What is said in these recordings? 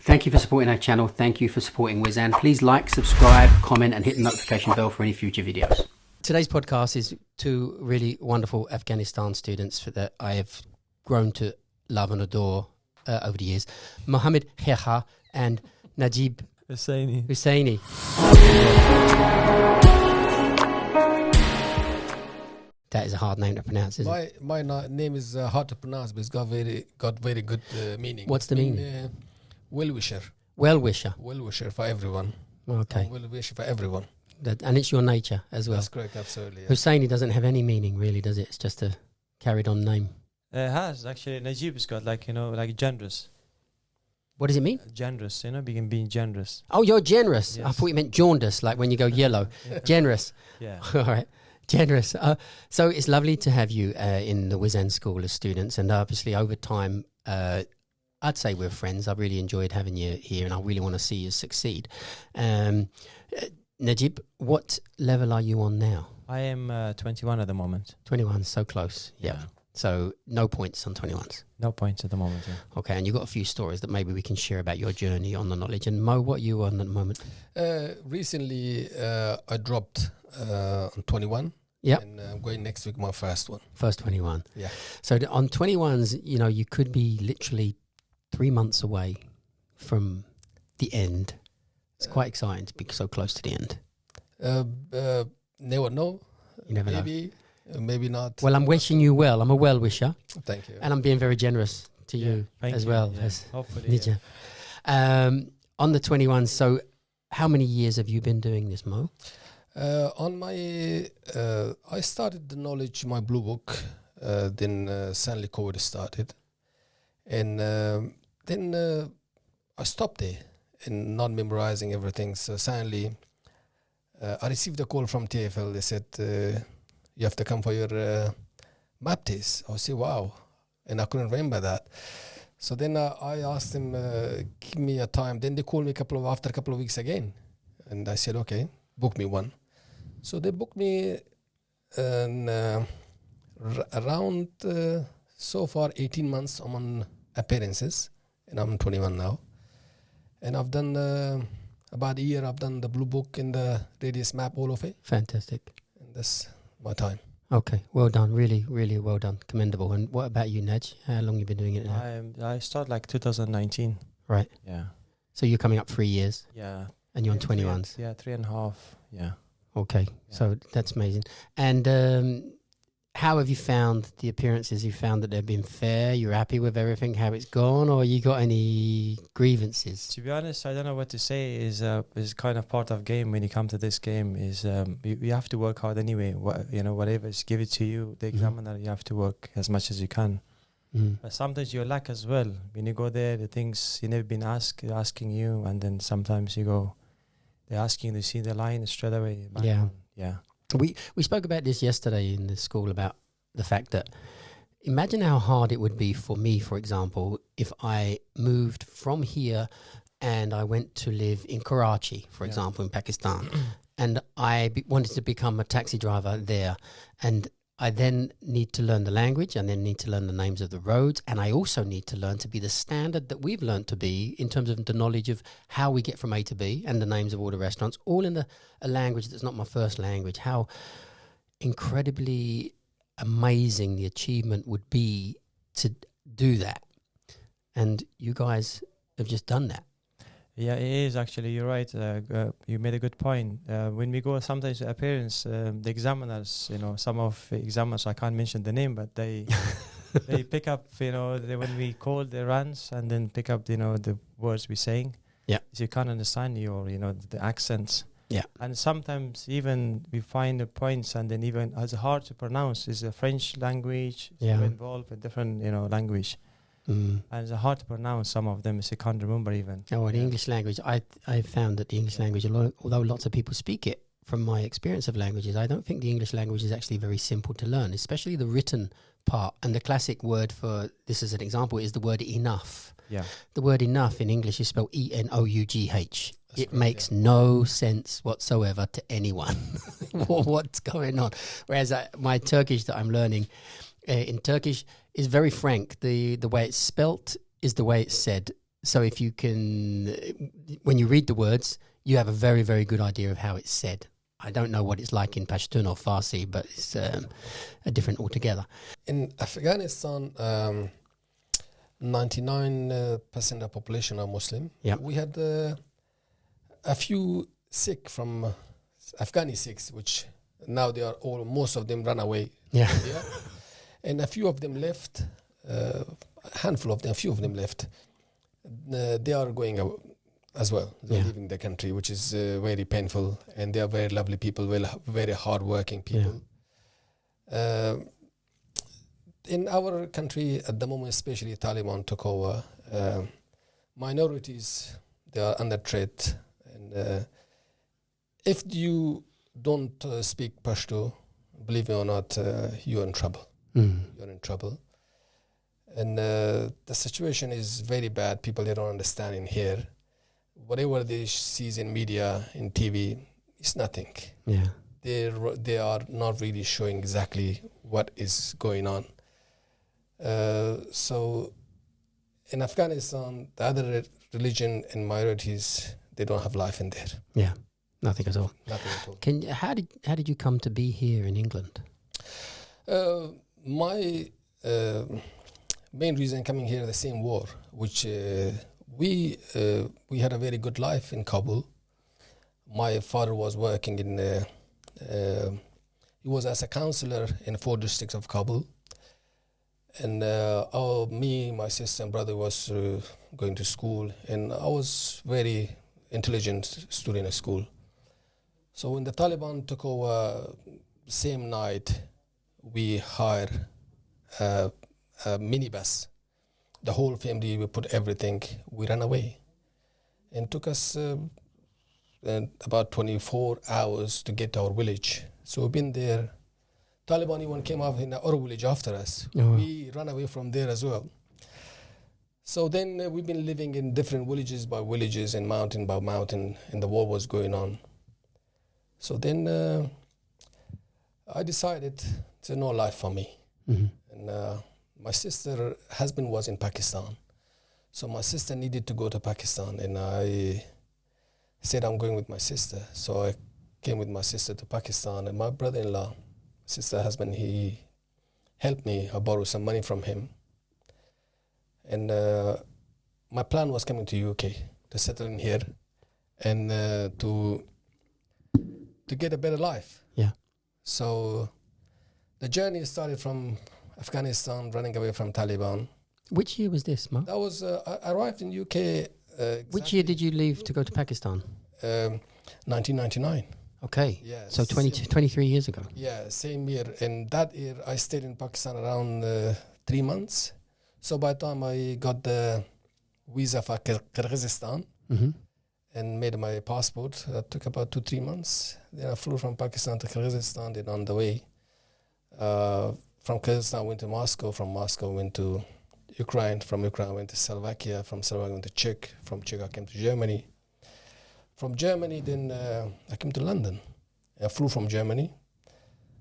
Thank you for supporting our channel. Thank you for supporting Wizan. Please like, subscribe, comment, and hit the notification bell for any future videos. Today's podcast is two really wonderful Afghanistan students that I have grown to love and adore over the years. Mohammed Kheha and Najib Husseini. That is a hard name to pronounce, isn't it? My name is hard to pronounce, but it's got very good meaning. What's the meaning? Well-wisher. Well-wisher. Well-wisher for everyone. Okay. Well-wisher for everyone. And it's your nature as well. That's correct, absolutely. Yeah. Husseini doesn't have any meaning, really, does it? It's just a carried-on name. It has, actually. Najib's got, like generous. What does it mean? Generous, being generous. Oh, you're generous. Yes. I thought you meant jaundice, like when you go yellow. Generous. Yeah. All right. Generous. So it's lovely to have you in the Wizan School as students, and obviously over time, I'd say we're friends. I really enjoyed having you here, and I really want to see you succeed. Najib, what level are you on now? I am 21 at the moment. 21, so close. Yeah. So no points on 21s. No points at the moment, yeah. Okay, and you've got a few stories that maybe we can share about your journey on the knowledge. And Mo, what are you on at the moment? Recently, I dropped on 21. Yeah. And I'm going next week, my first one. First 21. Yeah. So on 21s, you could be literally 3 months away from the end. It's quite exciting to be so close to the end. Never know. You never know. Maybe not. Well, I'm wishing you well. I'm a well-wisher. Thank you. And I'm being very generous to you as well. Yeah. As Hopefully, on the 21s, so how many years have you been doing this, Mo? On my, I started the knowledge, my blue book, then suddenly COVID started. And then I stopped there and not memorizing everything. So suddenly I received a call from TFL. They said, you have to come for your map test. I said, wow. And I couldn't remember that. So then I asked them, give me a time. Then they called me after a couple of weeks again. And I said, okay, book me one. So they booked me around, so far, 18 months. I'm on appearances, and I'm 21 now. And I've done, about a year, I've done the blue book and the radius map, all of it. Fantastic. And that's my time. Okay, well done. Really, really well done. Commendable. And what about you, Naj? How long have you been doing it now? I started like 2019. Right. Yeah. So you're coming up 3 years? Yeah. And you're on 21s? Yeah, 3.5. Yeah. Okay, so that's amazing. And how have you found the appearances? You found that they've been fair? You're happy with everything, how it's gone? Or you got any grievances? To be honest, I don't know what to say. Is kind of part of game when you come to this game. Is you have to work hard anyway. Whatever is given to you, the examiner, you have to work as much as you can. But sometimes you lack as well. When you go there, the things you never been asking you, and then sometimes you go, they're asking you to see the line straight away. Yeah. We spoke about this yesterday in the school about the fact that imagine how hard it would be for me, for example, if I moved from here and I went to live in Karachi, for example, in Pakistan, and I wanted to become a taxi driver there, and I then need to learn the language, and then need to learn the names of the roads, and I also need to learn to be the standard that we've learned to be in terms of the knowledge of how we get from A to B and the names of all the restaurants, all in a language that's not my first language. How incredibly amazing the achievement would be to do that. And you guys have just done that. Yeah, it is actually. You're right. You made a good point. When we go sometimes to appearance, the examiners, some of the examiners, I can't mention the name, but they they pick up, when we call the runs and then pick up, the words we're saying. Yeah. So you can't understand the accents. Yeah. And sometimes even we find the points, and then even as hard to pronounce is the French language. So we're involved with different, language. And it's hard to pronounce some of them, so you can't remember even. Oh, the English language, I found that the English language, although lots of people speak it, from my experience of languages, I don't think the English language is actually very simple to learn, especially the written part. And the classic word for this as an example is the word enough. Yeah. The word enough in English is spelled E-N-O-U-G-H. It makes no sense whatsoever to anyone what's going on. Whereas my Turkish that I'm learning in Turkish is very frank. The way it's spelt is the way it's said. So if you can, when you read the words, you have a very, very good idea of how it's said. I don't know what it's like in Pashtun or Farsi, but it's a different altogether. In Afghanistan, 99% of population are Muslim. Yeah. We had a few Sikh from Afghani Sikhs, which now they are most of them run away. Yeah. Yeah. And a few of them left, a few of them left. They are going out as well. They're leaving the country, which is very painful. And they are very lovely people, very hardworking people. Yeah. In our country at the moment, especially Taliban took over, minorities, they are under threat. And if you don't speak Pashto, believe it or not, you're in trouble. You're in trouble. And the situation is very bad. People, they don't understand in here. Whatever they see in media, in TV, it's nothing. Yeah. They are not really showing exactly what is going on. So in Afghanistan, the other religion and minorities, they don't have life in there. Yeah, nothing at all. Nothing at all. How did you come to be here in England? My main reason coming here, the same war, which we had a very good life in Kabul. My father was working in, he was as a counselor in 4 districts of Kabul. And me, my sister and brother was going to school, and I was very intelligent student at school. So when the Taliban took over, same night, we hired a minibus. The whole family, we put everything, we ran away. And took us about 24 hours to get to our village. So we've been there. Taliban even came up in our village after us. Oh. We ran away from there as well. So then we've been living in different villages by villages and mountain by mountain, and the war was going on. So then I decided it's no life for me. Mm-hmm. And my sister's husband was in Pakistan. So my sister needed to go to Pakistan, and I said I'm going with my sister. So I came with my sister to Pakistan, and my brother-in-law, sister husband, he helped me. I borrowed some money from him. And my plan was coming to UK, to settle in here, and to get a better life. Yeah. So the journey started from Afghanistan, running away from Taliban. Which year was this, Mark? That was, I arrived in UK. Exactly. Which year did you leave to go to Pakistan? 1999. Okay. Yeah. So 23 years ago. Yeah, same year. And that year I stayed in Pakistan around 3 months. So by the time I got the visa for Kyrgyzstan and made my passport, that took about 2-3 months. Then I flew from Pakistan to Kyrgyzstan. Then on the way, from Kyrgyzstan I went to Moscow. From Moscow I went to Ukraine. From Ukraine I went to Slovakia. From Slovakia I went to Czech. From Czech I came to Germany. From Germany, then I came to London. I flew from Germany.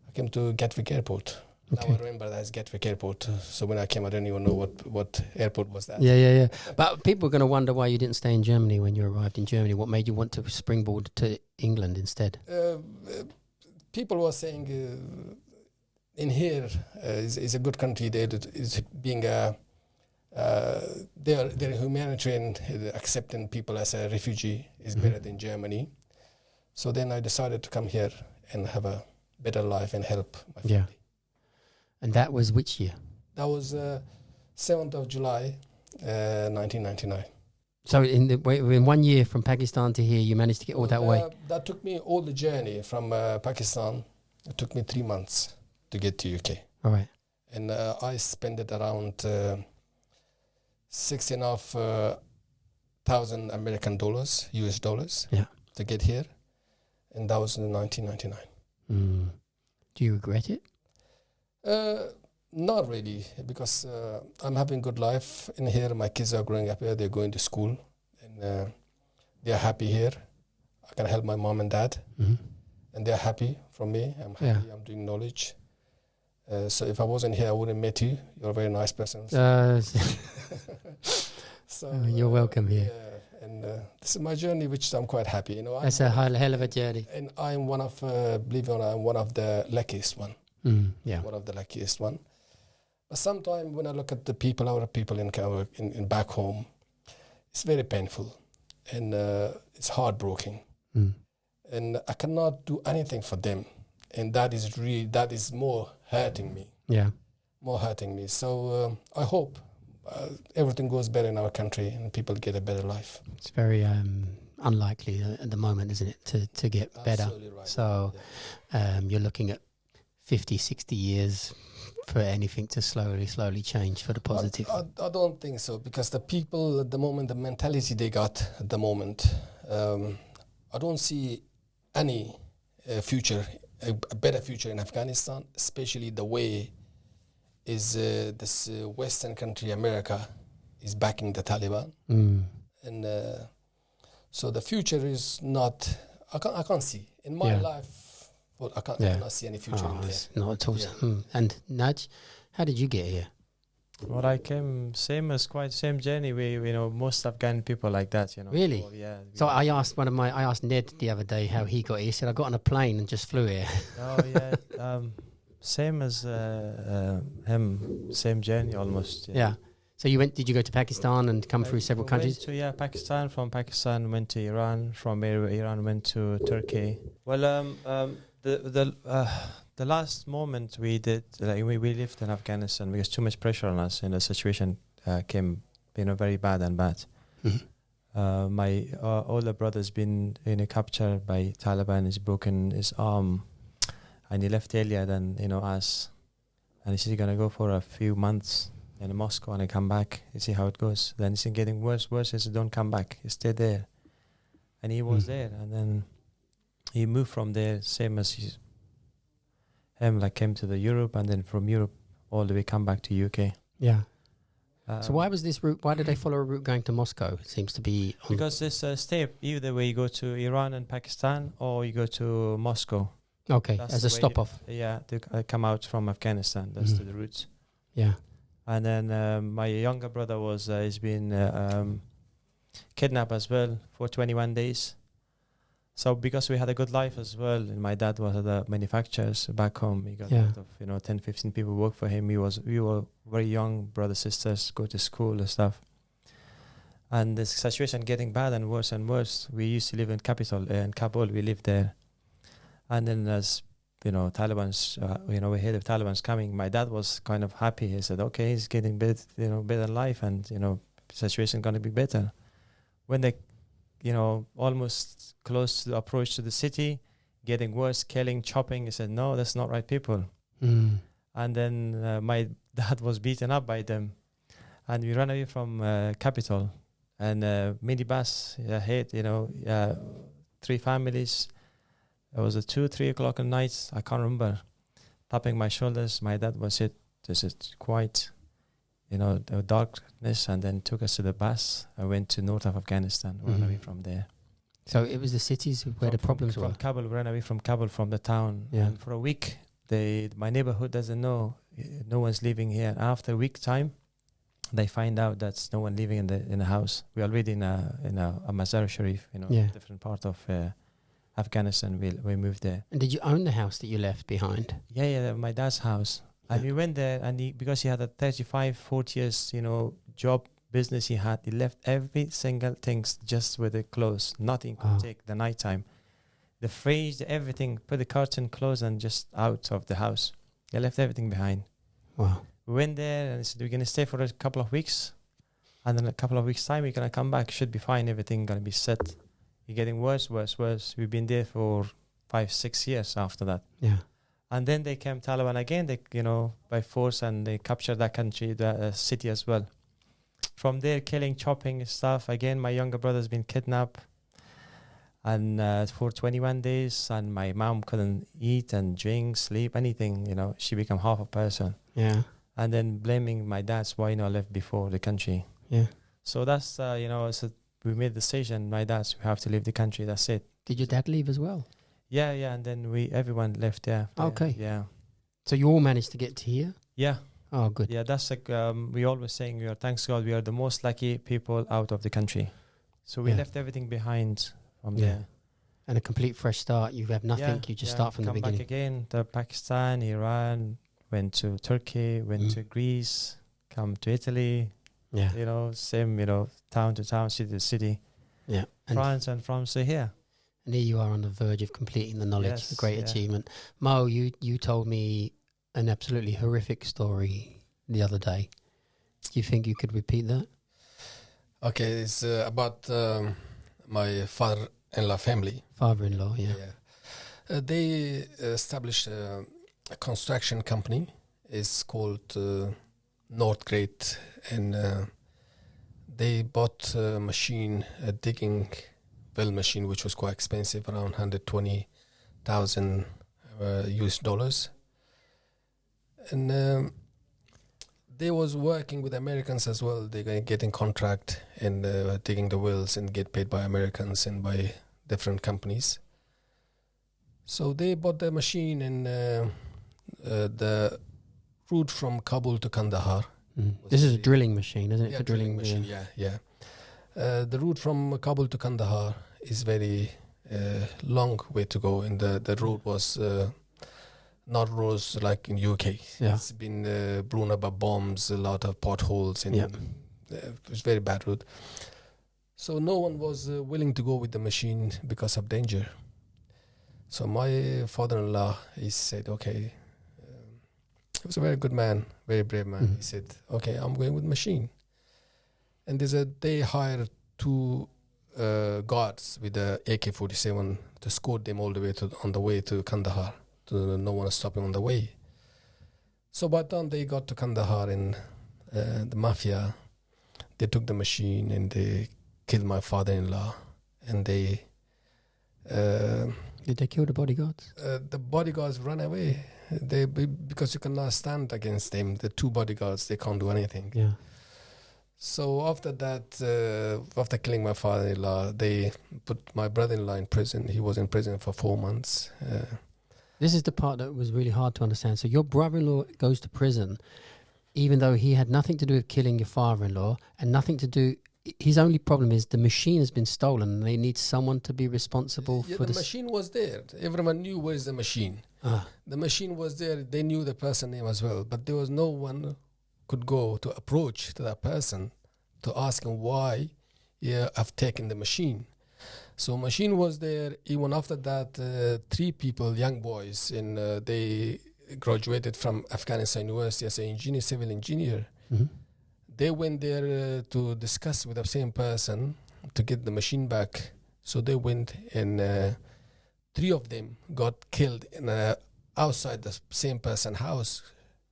I came to Gatwick Airport. Okay. Now I remember that as Gatwick Airport. So when I came, I didn't even know what airport was that. Yeah. But people are going to wonder why you didn't stay in Germany when you arrived in Germany. What made you want to springboard to England instead? People were saying in here is a good country. Is being a they're humanitarian, accepting people as a refugee is better than Germany. So then I decided to come here and have a better life and help my family. Yeah. And that was which year? That was 7th of July, 1999. So in 1 year from Pakistan to here, you managed to get all that way? That took me all the journey from Pakistan. It took me 3 months to get to UK. All right. And I spent it around $6,500 American dollars, US dollars, to get here. And that was in 1999. Do you regret it? Not really, because I'm having good life in here. My kids are growing up here. They're going to school, and they're happy here. I can help my mom and dad, and they're happy from me. I'm happy. I'm doing knowledge. So if I wasn't here, I wouldn't met you. You're a very nice person. So You're welcome here. Yeah, and this is my journey, which I'm quite happy. You know, That's a hell of a journey. and I'm one of, believe it or not, I'm one of the luckiest one. Yeah. One of the luckiest one. But sometimes when I look at the people, our people in back home, it's very painful, and it's heartbreaking, and I cannot do anything for them, and that is more hurting me. Yeah. More hurting me. So I hope everything goes better in our country and people get a better life. It's very unlikely at the moment, isn't it, to get better? Absolutely right. So you're looking at 50, 60 years for anything to slowly change for the positive. I don't think so, because the people at the moment, the mentality they got at the moment, I don't see any future, a better future in Afghanistan, especially the way is this Western country, America, is backing the Taliban. And so the future is not, I can't see. In my life, well, I cannot see any future in there. It's not at all. Yeah. And Naj, how did you get here? Well, I came same journey. Most Afghan people like that, Really? So, yeah. So I asked Ned the other day how he got here. He said, I got on a plane and just flew here. Oh yeah. Same as him. Same journey almost. Yeah. So did you go to Pakistan and come through several countries? Pakistan. From Pakistan went to Iran. From Iran went to Turkey. Well, the last moment we did, we lived in Afghanistan because too much pressure on us, and the situation came, very bad and bad. My older brother's been captured by Taliban. He's broken his arm, and he left earlier than us. And he's gonna go for a few months in Moscow and come back. You see how it goes. Then it's getting worse. He said, "Don't come back. You stay there." And he was there, and then he moved from there, same as him, came to the Europe, and then from Europe all the way come back to UK. Yeah. So why was this route? Why did they follow a route going to Moscow? It seems to be because this step either way you go to Iran and Pakistan, or you go to Moscow. Okay, That's as a stop off. Yeah, to come out from Afghanistan. That's the routes. Yeah. And then my younger brother he's been kidnapped as well for 21 days. So because we had a good life as well, and my dad was at the manufacturers back home, he got a lot of 10, 15 people work for him. We were very young, brothers, sisters, go to school and stuff. And the situation getting bad and worse and worse. We used to live in Kabul, we lived there. And then as Taliban's, we heard of Taliban's coming, my dad was kind of happy. He said, okay, he's getting better life, and, situation going to be better. When they, almost close to the approach to the city, getting worse, killing, chopping, he said, no, that's not right people. And then my dad was beaten up by them. And we ran away from capital. And minibus hit, 3 families. It was at 2-3 o'clock at night. I can't remember. Tapping my shoulders. My dad was hit. This is quite, the darkness, and then took us to the bus. I went to north of Afghanistan. Ran away from there. So it was the cities where the problems were. From Kabul, ran away from Kabul, from the town. Yeah. And for a week, my neighborhood doesn't know. No one's living here. After a week time, they find out that no one living in the house. We're already in a Mazar Sharif, different part of Afghanistan. We moved there. And did you own the house that you left behind? Yeah, my dad's house. And we went there, and because he had a 35, 40 years, job, business he left every single thing just with the clothes. Nothing could take the nighttime. The fridge, everything, put the curtain closed and just out of the house. He left everything behind. Wow. We went there and he said, we're going to stay for a couple of weeks. And then a couple of weeks' time, we're going to come back. Should be fine. Everything going to be set. You're getting worse. We've been there for 5-6 years after that. Yeah. And then they came Taliban again, they, by force, and they captured that country, the city as well. From there, killing, chopping stuff. Again, my younger brother's been kidnapped. And for 21 days, and my mom couldn't eat and drink, sleep, anything, she became half a person. Yeah. And then blaming my dad's why left before the country. Yeah. So that's, so we made the decision, my dad's, we have to leave the country, that's it. Did your dad leave as well? Yeah, and then everyone left there. Okay. Yeah. So you all managed to get to here? Yeah. Oh, good. Yeah, that's like we always saying we are, thanks God, we are the most lucky people out of the country. So we Yeah. left everything behind from Yeah. there. And a complete fresh start. You have nothing. You just start from the come beginning. back again to Pakistan, Iran, went to Turkey, went to Greece, come to Italy. Yeah. You know, same, you know, town to town, city to city. Yeah. And France and from so here. And here you are on the verge of completing the knowledge, Yes, a great yeah. achievement. Mo, you told me an absolutely horrific story the other day. Do you think you could repeat that? Okay, it's about my father-in-law family. Father-in-law, yeah. They established a construction company. It's called North Great, and they bought a machine, a digging well machine, which was quite expensive, around 120,000 US dollars. And they was working with Americans as well. They're getting contract and digging the wells and get paid by Americans and by different companies. So they bought the machine, and the route from Kabul to Kandahar. This is a drilling machine, isn't it? Yeah, For drilling machine, yeah. The route from Kabul to Kandahar is very long way to go, and the road was not roads like in UK. Yeah. It's been blown up by bombs, a lot of potholes, and it was very bad road. So no one was willing to go with the machine because of danger. So my father-in-law, he said, okay, he was a very good man, very brave man. He said, okay, I'm going with machine. And they hired 2 guards with the AK-47 to escort them all the way on the way to Kandahar. No one stopping on the way. So by the time they got to Kandahar, and the mafia, they took the machine and they killed my father-in-law, and they... Did they kill the bodyguards? The bodyguards ran away. Because you cannot stand against them. The 2 bodyguards, they can't do anything. Yeah. So after that, after killing my father-in-law, they put my brother-in-law in prison. He was in prison for 4 months. This is the part that was really hard to understand. So your brother-in-law goes to prison, even though he had nothing to do with killing your father-in-law, and nothing to do... His only problem is the machine has been stolen, and they need someone to be responsible for the machine was there. Everyone knew where is the machine. The machine was there. They knew the person name as well, but there was no one could go to approach to that person to ask him why I've taken the machine. So machine was there. Even after that, 3 people, young boys, and they graduated from Afghanistan University as an civil engineer. They went there to discuss with the same person to get the machine back. So they went, and 3 of them got killed outside the same person's house,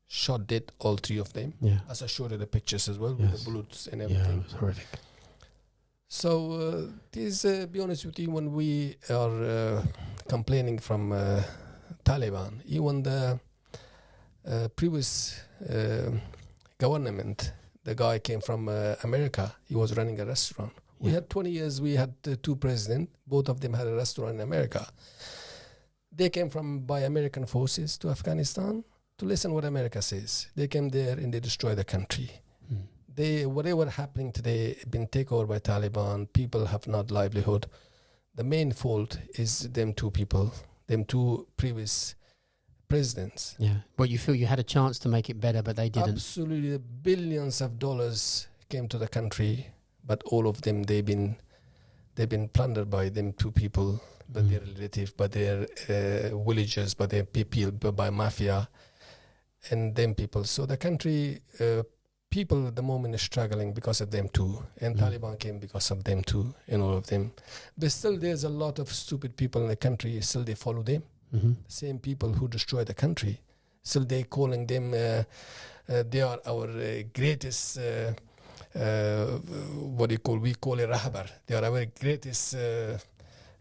shot dead, all 3 of them. Yeah. As I showed you the pictures as well, with the bullets and everything. Yeah, it was horrific. So be honest with you, when we are complaining from Taliban, even the previous government, the guy came from America. He was running a restaurant. We had 20 years. We had 2 presidents. Both of them had a restaurant in America. They came by American forces to Afghanistan to listen what America says. They came there and they destroyed the country. Whatever happening today, been taken over by Taliban. People have not livelihood. The main fault is them 2 people, them 2 previous presidents. Yeah, but you feel you had a chance to make it better, but they didn't. Absolutely, billions of dollars came to the country, but all of them they've been plundered by them 2 people, by their relatives, by their villagers, by their people, by mafia, and them people. So the country people at the moment is struggling because of them too, and Taliban came because of them too, and all of them. But still, there's a lot of stupid people in the country. Still, they follow them. Same people who destroy the country. Still, they calling them. They are our greatest. What do you call? We call it rahbar. They are our greatest.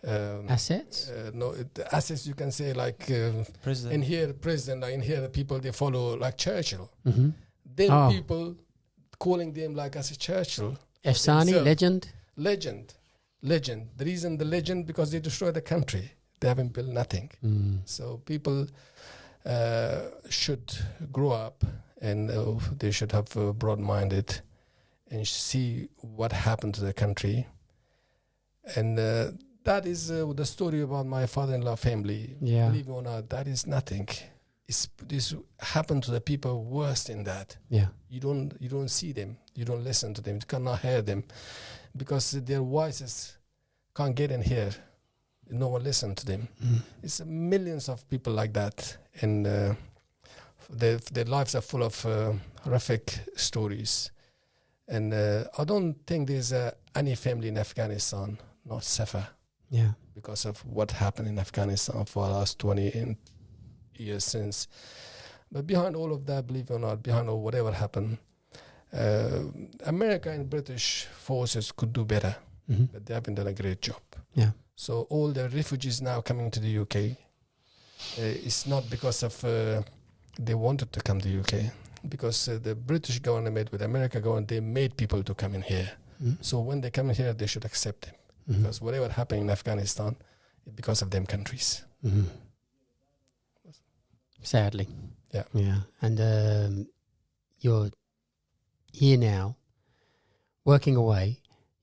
Assets? No, the assets you can say like President. in here, president. In here, the people they follow like Churchill. Then people calling them like as a Churchill. Efsani, legend. Legend. The reason the legend because they destroy the country. They haven't built nothing. So people should grow up and they should have broad-minded and see what happened to the country. And that is the story about my father-in-law family. Yeah. Believe it or not, that is nothing. This happened to the people worse than that. Yeah. You don't see them. You don't listen to them. You cannot hear them because their voices can't get in here. No one listen to them. It's millions of people like that, and their lives are full of horrific stories. And I don't think there's any family in Afghanistan not suffer because of what happened in Afghanistan for the last 20 years since. But behind all of that, believe it or not, behind all whatever happened, America and British forces could do better, but they haven't done a great job. Yeah. So all the refugees now coming to the UK, it's not because of they wanted to come to the UK, because the British government with America government, they made people to come in here. So when they come in here, they should accept them, because whatever happened in Afghanistan, it's because of them countries. Sadly. Yeah. Yeah. And you're here now, working away.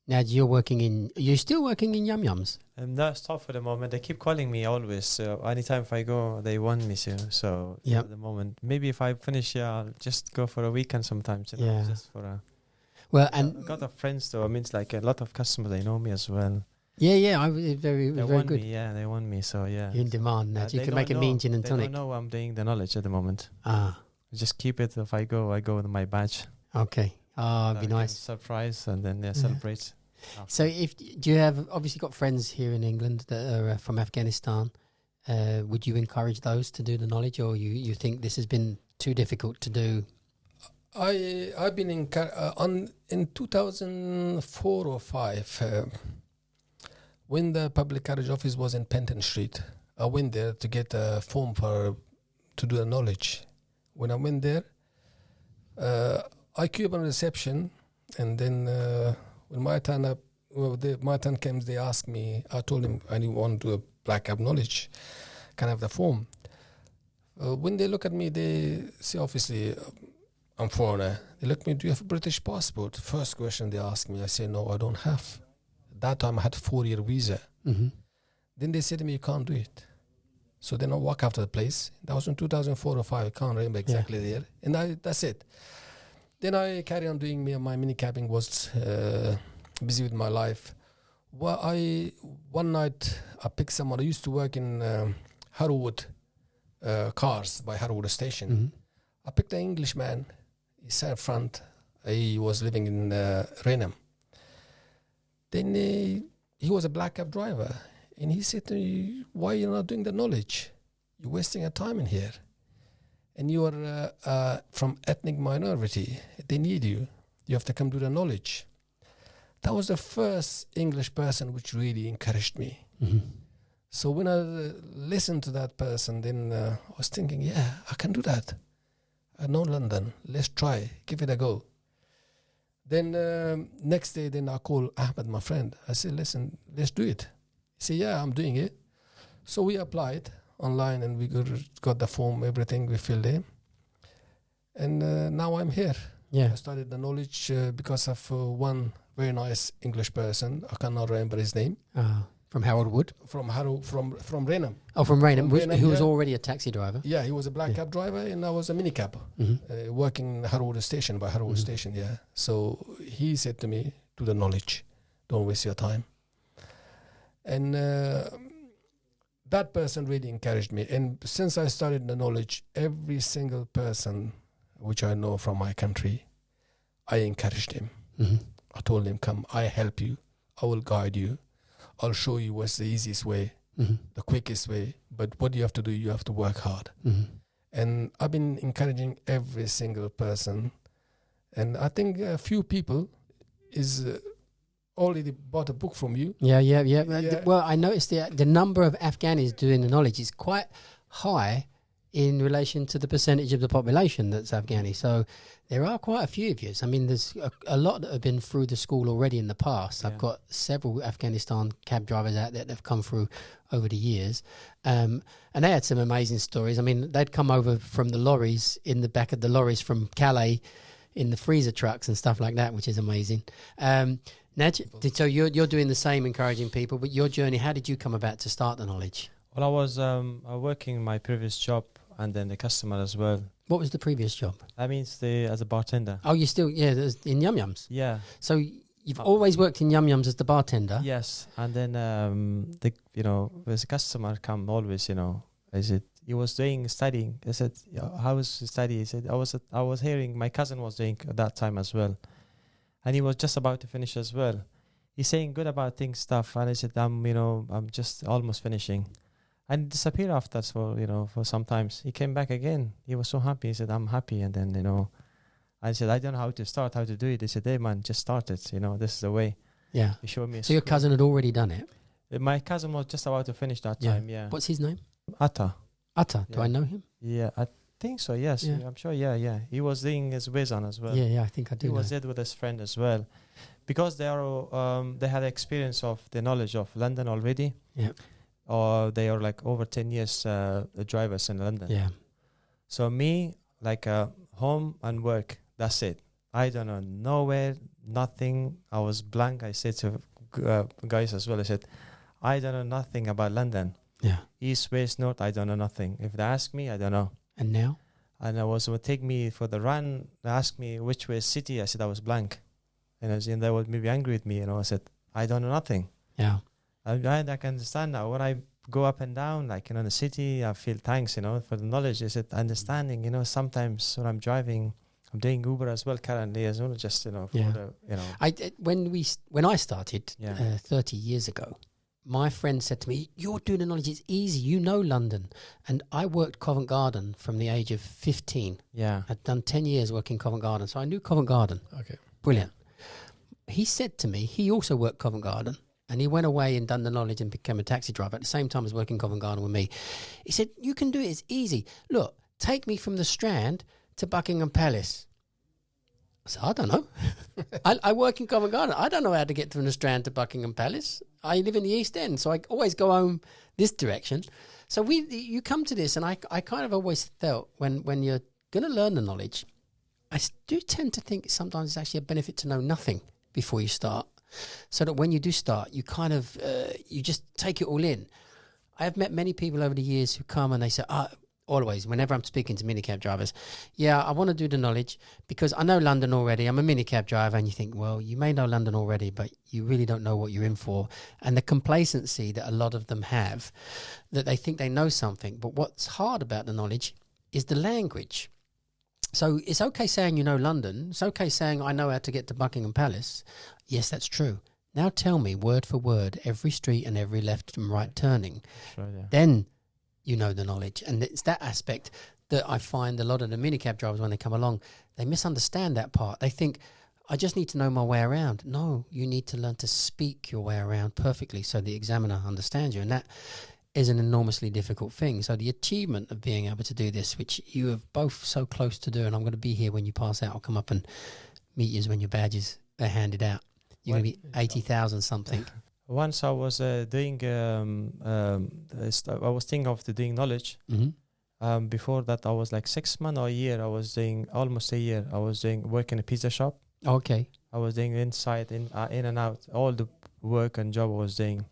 Now you're still working in Yum Yums? That's tough for the moment. They keep calling me always. So anytime if I go, they want me to. So at the moment, maybe if I finish here, I'll just go for a weekend sometimes. You know, just for a. Well, and I've got a friends though. I mean, it's like a lot of customers. They know me as well. Yeah. I was very want good. Me, they want me. So yeah. You're in demand now. You can make a mean gin and tonic. They don't know I'm doing the knowledge at the moment. I just keep it. If I go with my badge. Okay. It'd be nice. Surprise and then celebrate. So do you have obviously got friends here in England that are from Afghanistan? Would you encourage those to do the knowledge, or you think this has been too difficult to do? I've been in 2004 or 5 when the public carriage office was in Penton Street. I went there to get a form to do the knowledge. When I went there, I queued on reception, and then when my turn came, they asked me. I told them I want to do a black cap knowledge. Can I have the form? When they look at me, they say, obviously, I'm foreigner. They look at me, do you have a British passport? First question they ask me, I say, no, I don't have. At that time, I had a 4-year visa. Then they said to me, you can't do it. So then I walk after the place. That was in 2004 or 5. I can't remember exactly there. And that's it. Then I carry on doing my mini cabbing, was busy with my life. Well, one night I picked someone. I used to work in Harwood cars by Harwood Station. I picked an Englishman. He sat in front. He was living in Raynham. Then he was a black cab driver. And he said to me, why are you not doing the knowledge? You're wasting your time in here. And you are from ethnic minority. They need you. You have to come do the knowledge. That was the first English person which really encouraged me. So when I listened to that person, then I was thinking, yeah, I can do that. I know London. Let's try. Give it a go. Then next day, then I call Ahmed, my friend. I said, listen, let's do it. He said, yeah, I'm doing it. So we applied online and we got the form, everything we filled in. And now I'm here. Yeah. I started the knowledge because of one very nice English person. I cannot remember his name. From Harold Wood? From Raynham. Oh, from Raynham, who was already a taxi driver? Yeah, he was a black cab driver and I was a mini cab, working in Harwood Station, by Harwood Station, yeah. So he said to me, do the knowledge. Don't waste your time. And that person really encouraged me. And since I started the knowledge, every single person which I know from my country, I encouraged him. I told him, come, I help you. I will guide you. I'll show you what's the easiest way, the quickest way. But what you have to do, you have to work hard. And I've been encouraging every single person. And I think a few people is already bought a book from you. Yeah. Well, I noticed the number of Afghanis doing the knowledge is quite high in relation to the percentage of the population that's Afghani. So there are quite a few of you. I mean, there's a lot that have been through the school already in the past. Yeah. I've got several Afghanistan cab drivers out there that have come through over the years. And they had some amazing stories. I mean, they'd come over from the lorries, in the back of the lorries from Calais, in the freezer trucks and stuff like that, which is amazing. Naj, so you're doing the same, encouraging people, but your journey, how did you come about to start the knowledge? Well, I was working my previous job and then the customer as well. What was the previous job? That means as a bartender. Oh, you still, in Yum Yums? Yeah. So you've always worked in Yum Yums as the bartender? Yes. And then, there's a customer come always, I said, he was studying. I said, how was the study? He said, I was hearing my cousin was doing at that time as well. And he was just about to finish as well. He's saying good about things, stuff. And I said, I'm just almost finishing. And disappeared after for some times. He came back again. He was so happy. He said, I'm happy. And then, I said, I don't know how to do it. He said, hey, man, just start it. This is the way. Yeah. He showed me. So your cousin had already done it? My cousin was just about to finish that time, yeah. What's his name? Atta. Do I know him? Yeah, I think so, yes. Yeah. I'm sure, yeah. He was doing his Wizan as well. Yeah, I think I do. He was there with his friend as well. Because they had experience of the knowledge of London already. Yeah. Or they are like over 10 years drivers in London. Yeah. So me, home and work, that's it. I don't know, nowhere, nothing. I was blank. I said to guys as well, I said, I don't know nothing about London. Yeah. East, west, north, I don't know nothing. If they ask me, I don't know. And now? And would take me for the run. They asked me which way is city. I said I was blank. And they would maybe angry with me. I said, I don't know nothing. Yeah. I can understand now. When I go up and down, in the city, I feel thanks, for the knowledge. I said, understanding, sometimes when I'm driving, I'm doing Uber as well currently as well, just, for When I started Yeah. 30 years ago, my friend said to me, you're doing the knowledge, it's easy, you know London. And I worked Covent Garden from the age of 15. Yeah. I'd done 10 years working Covent Garden, so I knew Covent Garden. Okay. Brilliant. He said to me, he also worked Covent Garden, and he went away and done the knowledge and became a taxi driver at the same time as working Covent Garden with me. He said, you can do it, it's easy. Look, take me from the Strand to Buckingham Palace. I said, I don't know. I work in Covent Garden. I don't know how to get from the Strand to Buckingham Palace. I live in the East End, so I always go home this direction. So you come to this, and I kind of always felt when you're going to learn the knowledge, I do tend to think sometimes it's actually a benefit to know nothing before you start, so that when you do start, you kind of you just take it all in. I have met many people over the years who come and they say, always, whenever I'm speaking to minicab drivers, I want to do the knowledge because I know London already. I'm a minicab driver. And you think, well, you may know London already, but you really don't know what you're in for. And the complacency that a lot of them have, that they think they know something. But what's hard about the knowledge is the language. So it's okay saying you know London. It's okay saying I know how to get to Buckingham Palace. Yes, that's true. Now tell me word for word every street and every left and right turning. Sure, yeah. Then you know the knowledge. And it's that aspect that I find a lot of the minicab drivers, when they come along, they misunderstand that part. They think, I just need to know my way around. No, you need to learn to speak your way around perfectly so the examiner understands you. And that is an enormously difficult thing. So the achievement of being able to do this, which you are both so close to do, and I'm going to be here when you pass out. I'll come up and meet you when your badges are handed out. You're going to be 80,000 something. Once I was doing, I was thinking of doing knowledge. Mm-hmm. Before that, I was like 6 months or a year. I was doing almost a year. I was doing work in a pizza shop. Okay. I was doing inside, in and out, all the work and job I was doing.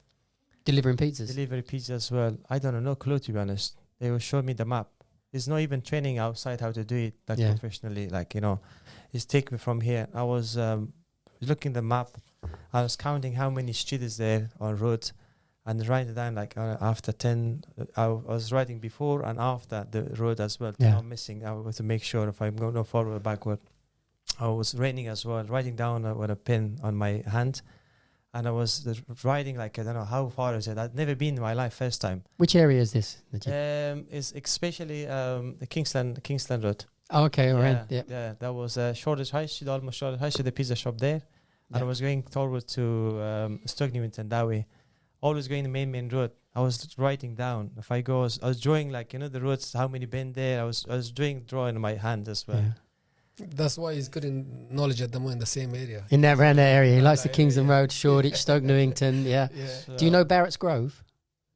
Delivering pizzas. Delivery pizza as well. I don't know, no clue to be honest. They will show me the map. There's not even training outside how to do it professionally. It's take me from here. I was looking the map. I was counting how many streets is there on road, and write it down after 10. I was writing before and after the road as well. Yeah. Not missing. I was to make sure if I'm going forward or backward. I was writing as well, writing down with a pen on my hand, and I was writing I don't know how far is it. I'd never been in my life first time. Which area is this? It's especially the Kingsland Road. Oh, okay, all right. Yeah. Yeah, that was Shoreditch High Street, almost Shoreditch High Street, the pizza shop there. And I was going forward to Stoke Newington, Dowie, always going the main road. I was writing down. If I go, I was drawing like, the roads, how many been there. I was drawing in my hand as well. Yeah. That's why he's good in knowledge at the moment in the same area. In that around that area. He likes the That Kingsland area, Road, Shoreditch, Stoke Newington. Yeah. Yeah. Do you know Barrett's Grove?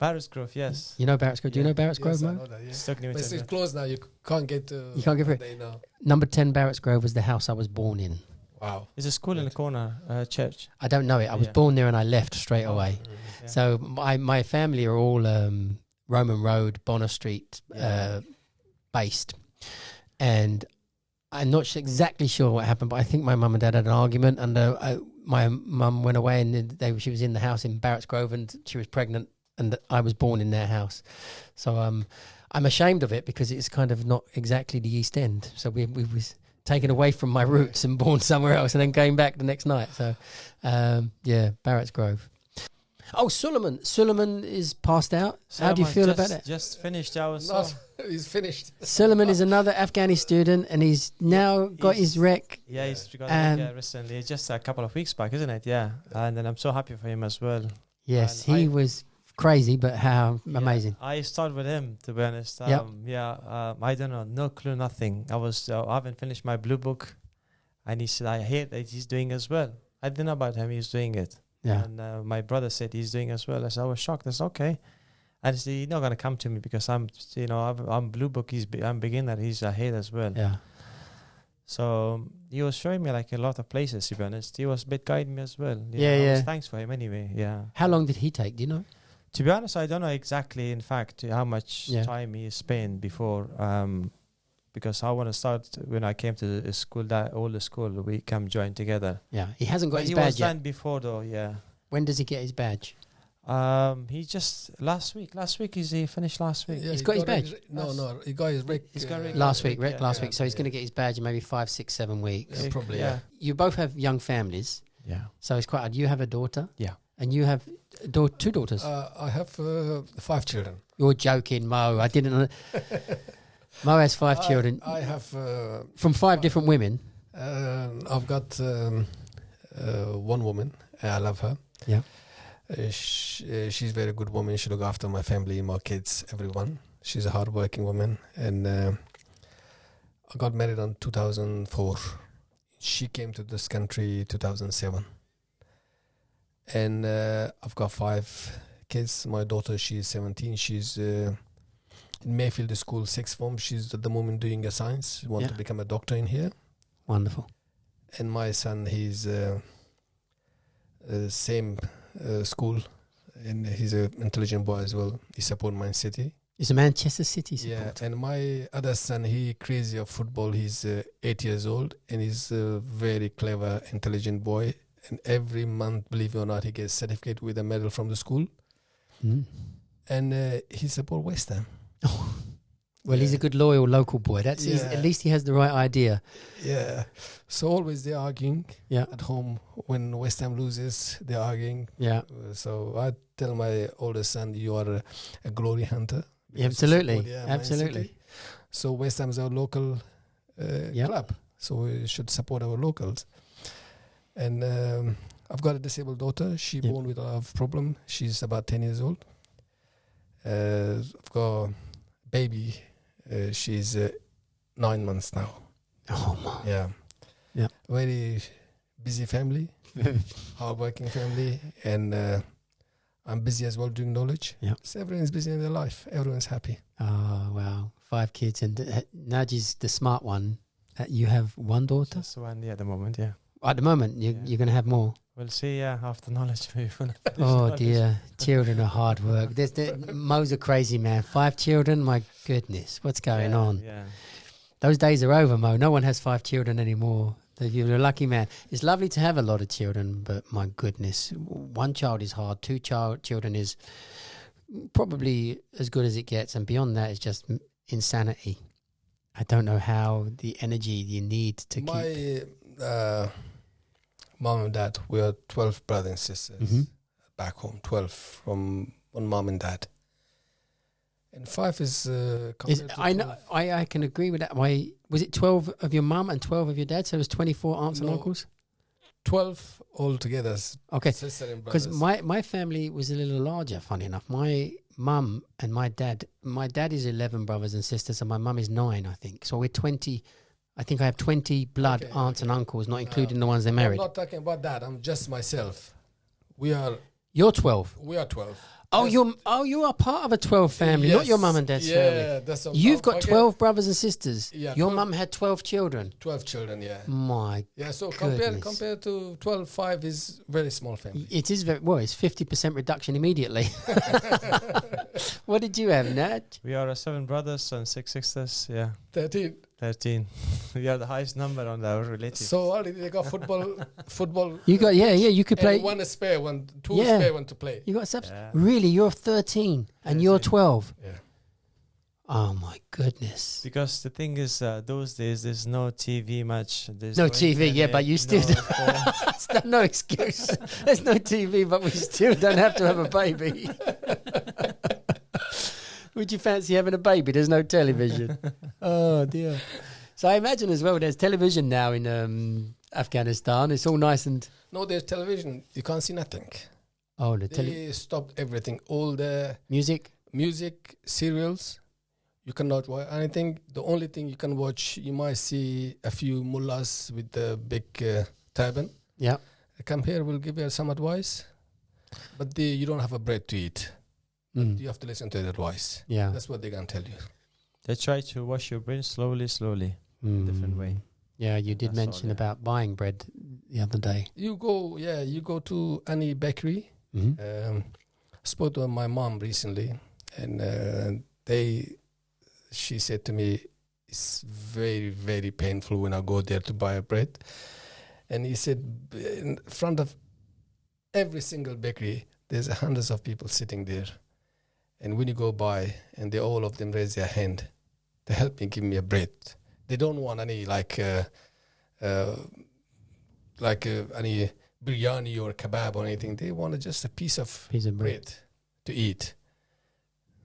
Barrett's Grove, yes. You know Barrett's Grove? Do you know Barrett's Grove, Yes, I Mo? know that, yeah. Stoke But Newington. it's closed now. You can't get to. You can't get through it. Monday now. Number 10 Barrett's Grove was the house I was born in. Wow. There's a school in the corner, church. I don't know it. I was Yeah. born there and I left straight away. Yeah. So my family are all Roman Road, Bonner Street based. And I'm not exactly sure what happened, but I think my mum and dad had an argument, and my mum went away, and she was in the house in Barrett's Grove, and she was pregnant, and I was born in their house. So I'm ashamed of it because it's kind of not exactly the East End. So we was taken away from my roots and born somewhere else, and then came back the next night. So Barrett's Grove. Oh, Suleiman is passed out. How do you feel about it? Just finished our He's finished. Suleiman is another Afghani student, and he's now got his rec. Yeah, he's got it recently. Just a couple of weeks back, isn't it? Yeah. And then I'm so happy for him as well. Yes, And he was crazy, but how amazing. I started with him, to be honest. Yep. I don't know, no clue, nothing. I haven't finished my blue book, and he said, I hate that he's doing as well. I didn't know about him, he's doing it. Yeah. And my brother said he's doing as well. I said, I was shocked. I said, okay. And he said, he's not going to come to me because I'm blue book, I'm beginner, he's ahead as well. Yeah. So he was showing me like a lot of places, to be honest. He was a bit guiding me as well. Thanks for him anyway, yeah. How long did he take, do you know? To be honest, I don't know exactly, in fact, how much Yeah. time he spent before, because I want to start when I came to the school, that older school, we come join together. Yeah. He hasn't got But his he badge was yet. done before though, yeah. When does he get his badge? He just last week he finished last week. Yeah, He's got his badge? No, he got his rec. He's got rec. Last week, yeah, last week. So he's going to get his badge in maybe 5, 6, 7 weeks. Yeah, probably, yeah. You both have young families, Yeah. so it's quite hard. You have a daughter? Yeah. And you have two daughters? I have 5 children. You're joking, Mo. I didn't know. Mo has 5 children. I have from 5 different women? I've got one woman. I love her. Yeah. She's a very good woman. She look after my family, my kids, everyone. She's a hardworking woman. And I got married in 2004. She came to this country 2007. And I've got 5 kids. My daughter, she's 17. She's in Mayfield School, 6th form. She's at the moment doing a science. She wants to become a doctor in here. Wonderful. And my son, he's same school, and he's an intelligent boy as well. He supports Man City. It's a Manchester City Yeah, support. and my other son, he crazy of football. He's 8 years old, and he's a very clever, intelligent boy. And every month, believe it or not, he gets certificate with a medal from the school. Mm. And he support West Ham. Well, he's a good, loyal local boy. At least he has the right idea. Yeah. So always they're arguing Yeah. at home. When West Ham loses, they're arguing. Yeah. So I tell my oldest son, you are a glory hunter. Yeah, absolutely. Man Absolutely. City. So West Ham is our local club. So we should support our locals. And I've got a disabled daughter. She born with a lot of problem. She's about 10 years old. I've got a baby. She's 9 months now. Oh, man. Yeah. Yeah. Very busy family, hardworking family, and I'm busy as well doing knowledge. Yeah. So everyone's busy in their life. Everyone's happy. Oh, wow. 5 kids. And Naji's the smart one. You have one daughter? That's the one, at the moment, yeah. At the moment, you're going to have more. We'll see, after knowledge. Oh, dear. Children are hard work. Mo's a crazy man. 5 children? My goodness. What's going on? Yeah. Those days are over, Mo. No one has 5 children anymore. You're a lucky man. It's lovely to have a lot of children, but my goodness, 1 child is hard. 2 children is probably as good as it gets, and beyond that is just insanity. I don't know how the energy you need to keep. My mom and dad, we are 12 brothers and sisters back home. 12 from one mom and dad. And 5 is I know. I can agree with that. Was it 12 of your mum and 12 of your dad? So it was 24 aunts and uncles? 12 altogether. Okay. Sister and Because brothers. my family was a little larger, funny enough. My mum and my dad is 11 brothers and sisters, and my mum is 9, I think. So we're 20. I think I have 20 blood Okay, aunts and uncles, not including the ones they I'm married. not talking about that. I'm just myself. We are You're 12. 12. Oh, That's- you are part of a 12 family, not your Yes. mum and dad's family. Yeah, that's what You've I'm got forget- 12 brothers and sisters. Yeah, Your 12 mum had 12 children. 12 children, yeah. My, Yeah, so Goodness. compared to 12, 5 is very small family. it is very, well, it's 50% reduction immediately. What did you have, Nat? We are 7 brothers and 6 sisters. Yeah, 13. 13. We are the highest number on our relatives. So already they got football. You got, you could play. And one spare one, two Yeah. spare one to play. You got subs. Yeah. Really, you're 13 and you're 12. Yeah. Oh my goodness. Because the thing is, those days there's no TV much. There's No TV, yeah, but you still no phone. That's no excuse. There's no TV, but we still don't have to have a baby. Would you fancy having a baby? There's no television. Oh dear. So I imagine as well there's television now in Afghanistan. It's all nice and No, there's television. You can't see nothing. the They stopped everything. All the music. music, serials. You cannot watch anything. The only thing you can watch, you might see a few mullahs with the big turban. Yeah. They come here, will give you some advice. But you don't have a bread to eat. Mm. You have to listen to the advice. Yeah. That's what they're going to tell you. They try to wash your brain slowly. Different way. Yeah, you did That's all, mention yeah. about buying bread the other day. You go to any bakery. Mm-hmm. Spoke to my mom recently, and she said to me, it's very, very painful when I go there to buy a bread. And he said, in front of every single bakery, there's hundreds of people sitting there. And when you go by, and all of them raise their hand to help me give me a bread. They don't want any any biryani or kebab or anything. They want just a piece of Piece of bread to eat.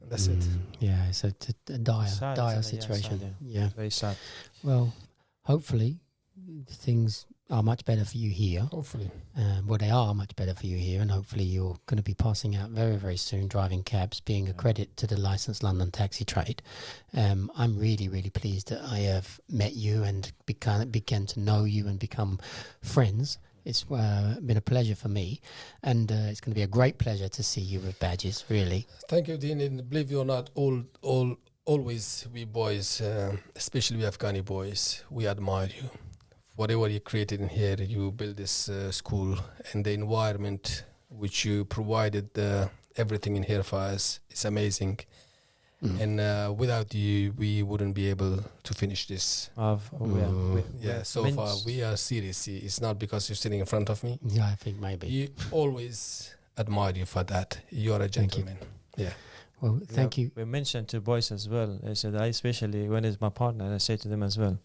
And that's it. Yeah, it's a dire Sad, dire isn't it? Yeah, situation. sad, Yeah. Very sad. Well, hopefully things are much better for you here. Hopefully. Well, they are much better for you here, and hopefully you're going to be passing out very, very soon, driving cabs, being a credit to the licensed London taxi trade. I'm really, really pleased that I have met you and began to know you and become friends. It's been a pleasure for me, and it's going to be a great pleasure to see you with badges, really. Thank you, Dean. And believe it or not, always we boys, especially we Afghani boys, we admire you. Whatever you created in here, you built this school, and the environment which you provided, everything in here for us, is amazing. And without you, we wouldn't be able to finish this. So Far we are serious. It's not because you're sitting in front of me. Yeah, I think maybe. You always admire you for that. You're a Thank you. gentleman. Yeah. Well, thank you. We mentioned to boys as well. I said, especially when it's my partner, and I say to them as well,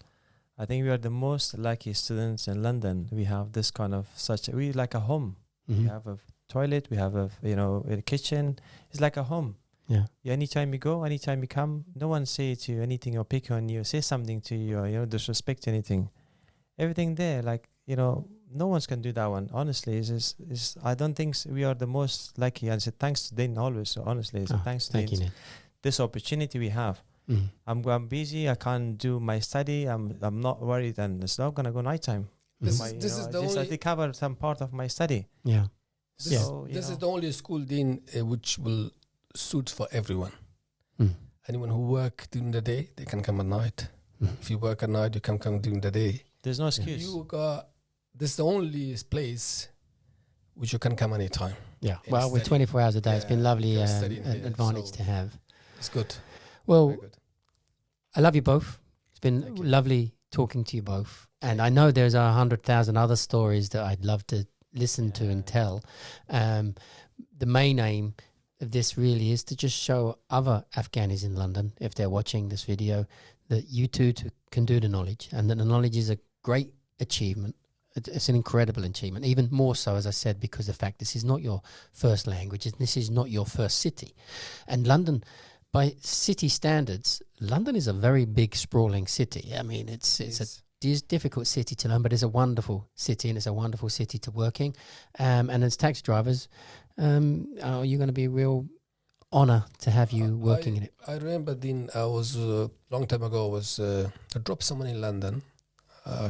I think we are the most lucky students in London. We have this kind of we like a home. Mhm. We have a toilet. We have a kitchen. It's like a home. Yeah. Anytime you go, anytime you come, no one say to you anything or pick on you, say something to you, or disrespect anything. Everything there, no one's can do that one. Honestly, is I don't think we are the most lucky. And say thanks to Dean always. So honestly, thanks to Thank you, Dean. Ned. This opportunity we have. I'm busy. I can't do my study. I'm not worried, and it's not gonna go nighttime. This My, is the just only. I cover some part of my study. Yeah. This is the only school, Dean, which will suit for everyone. Mm. Anyone who work during the day, they can come at night. If you work at night, you can come during the day. There's no excuse. This is the only place which you can come anytime. Yeah. And Well, with study. 24 hours a day, it's been Yeah, lovely you can study in here, advantage so- to have. It's good. Well, Very good. I love you both. It's been Thank you. lovely talking to you both. And I know there's 100,000 other stories that I'd love to listen to and tell. The main aim of this really is to just show other Afghanis in London, if they're watching this video, that you too can do the knowledge, and that the knowledge is a great achievement. It's an incredible achievement, even more so, as I said, because of the fact this is not your first language, and this is not your first city. And London, by city standards, London is a very big, sprawling city. I mean, it's difficult city to learn, but it's a wonderful city, and it's a wonderful city to work in. And as taxi drivers, are you going to be a real honor to have you working in it? I remember, Dean, I was long time ago. I dropped someone in London. I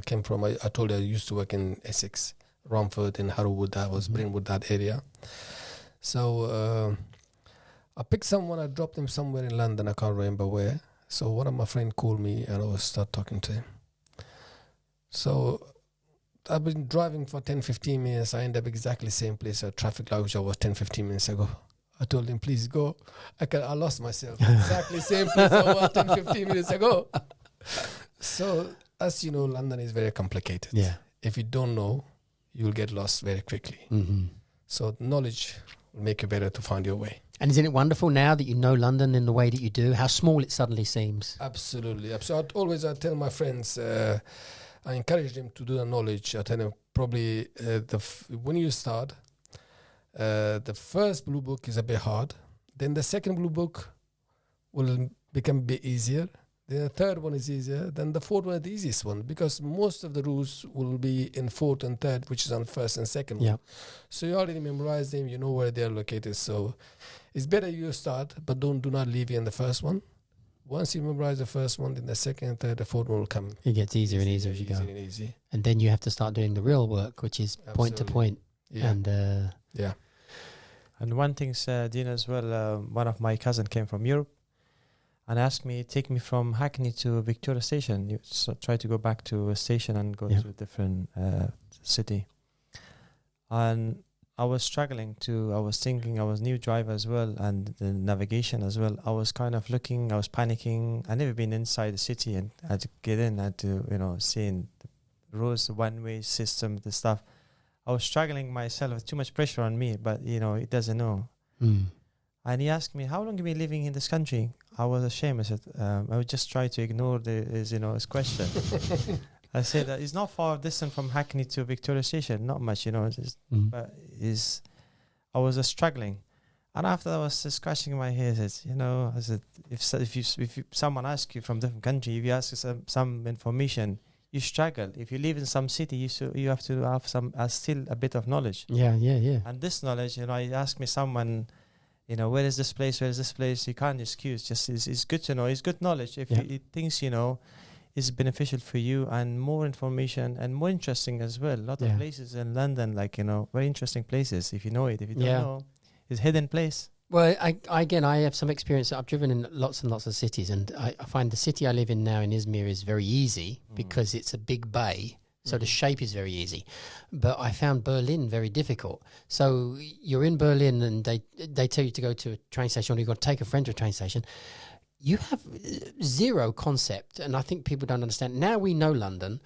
told you I used to work in Essex, Romford, in Harrowwood. That was Brentwood, that area. So I picked someone. I dropped him somewhere in London. I can't remember where. So one of my friends called me, and I was start talking to him. So I've been driving for 10-15 minutes. I end up exactly same place at traffic light, which I was 10-15 minutes ago. I told him, please go. I lost myself. Exactly same place I was 10-15 minutes ago. So, as you know, London is very complicated. Yeah. If you don't know, you'll get lost very quickly. Mm-hmm. So knowledge will make you better to find your way. And isn't it wonderful now that you know London in the way that you do, how small it suddenly seems? Absolutely. So I tell my friends, I encourage them to do the knowledge. I tell them probably when you start, the first blue book is a bit hard. Then the second blue book will become a bit easier. Then the third one is easier. Then the fourth one is the easiest one, because most of the rules will be in fourth and third, which is on first and second one. So you already memorize them. You know where they are located. So it's better you start, but do not leave in the first one. Once you memorize the first one, then the second, third, the fourth one will come. It gets easier and easier as you go. And then you have to start doing the real work, which is point to point. Yeah. And yeah. And one thing, Dean, as well, one of my cousin came from Europe and asked me, take me from Hackney to Victoria Station. You try to go back to a station and go to a different city. And I was struggling I was thinking, I was new driver as well, and the navigation as well. I was kind of looking, I was panicking. I never been inside the city, and I had to get in, I had to, seeing the roads, the one-way system, the stuff. I was struggling myself with too much pressure on me, but, it doesn't know. And he asked me, how long have you been living in this country? I was ashamed. I said, I would just try to ignore his question. I said that it's not far distant from Hackney to Victoria Station, not much, but I was struggling. And after I was just scratching my head, I said, if someone asks you from different country, if you ask some information, you struggle. If you live in some city, you have to have still a bit of knowledge. Yeah. And this knowledge, I ask me someone, where is this place? Where is this place? You can't excuse. Just it's good to know. It's good knowledge. If you things is beneficial for you, and more information and more interesting as well. A lot of places in London, very interesting places. If you know it, if you don't know, it's hidden place. Well, I have some experience. I've driven in lots and lots of cities, and I find the city I live in now in Izmir is very easy because it's a big bay. So the shape is very easy. But I found Berlin very difficult. So you're in Berlin and they tell you to go to a train station, or you've got to take a friend to a train station. You have zero concept, and I think people don't understand. Now we know London.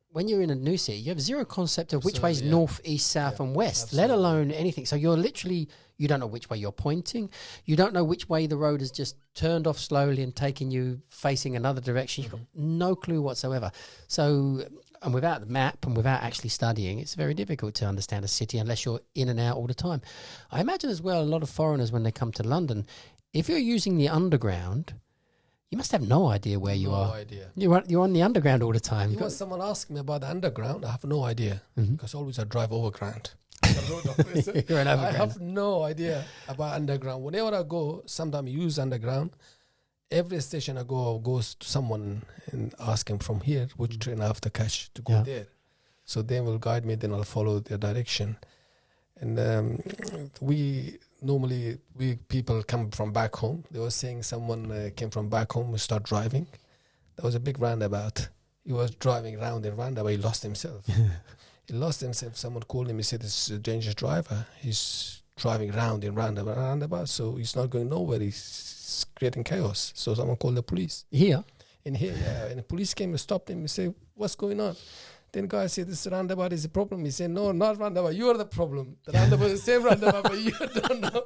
When you're in a new city, you have zero concept of which way is north, east, south, and west, let alone anything. So you're literally, you don't know which way you're pointing. You don't know which way the road has just turned off slowly and taken you facing another direction. You've got no clue whatsoever. So, and without the map and without actually studying, it's very difficult to understand a city unless you're in and out all the time. I imagine as well, a lot of foreigners, when they come to London, if you're using the underground, you must have no idea where you are. No idea. You're on the underground all the time. When someone asks me about the underground, I have no idea because always I drive overground. You're an overground. I have no idea about underground. Whenever I go, sometimes I use underground. Every station I go goes to someone and ask him from here which train I have to catch to go there. So they will guide me. Then I'll follow their direction. And we people come from back home. They were saying someone came from back home and start driving. There was a big roundabout. He was driving around the roundabout. He lost himself. Someone called him. He said, "This is a dangerous driver. He's driving around in roundabout, so he's not going nowhere. He's creating chaos." So someone called the police. Here? In here, yeah. And the police came and stopped him. He said, "What's going on?" Then the guy said, "This roundabout is a problem." He said, "No, not roundabout. You are the problem. The roundabout is the same roundabout, but you don't know."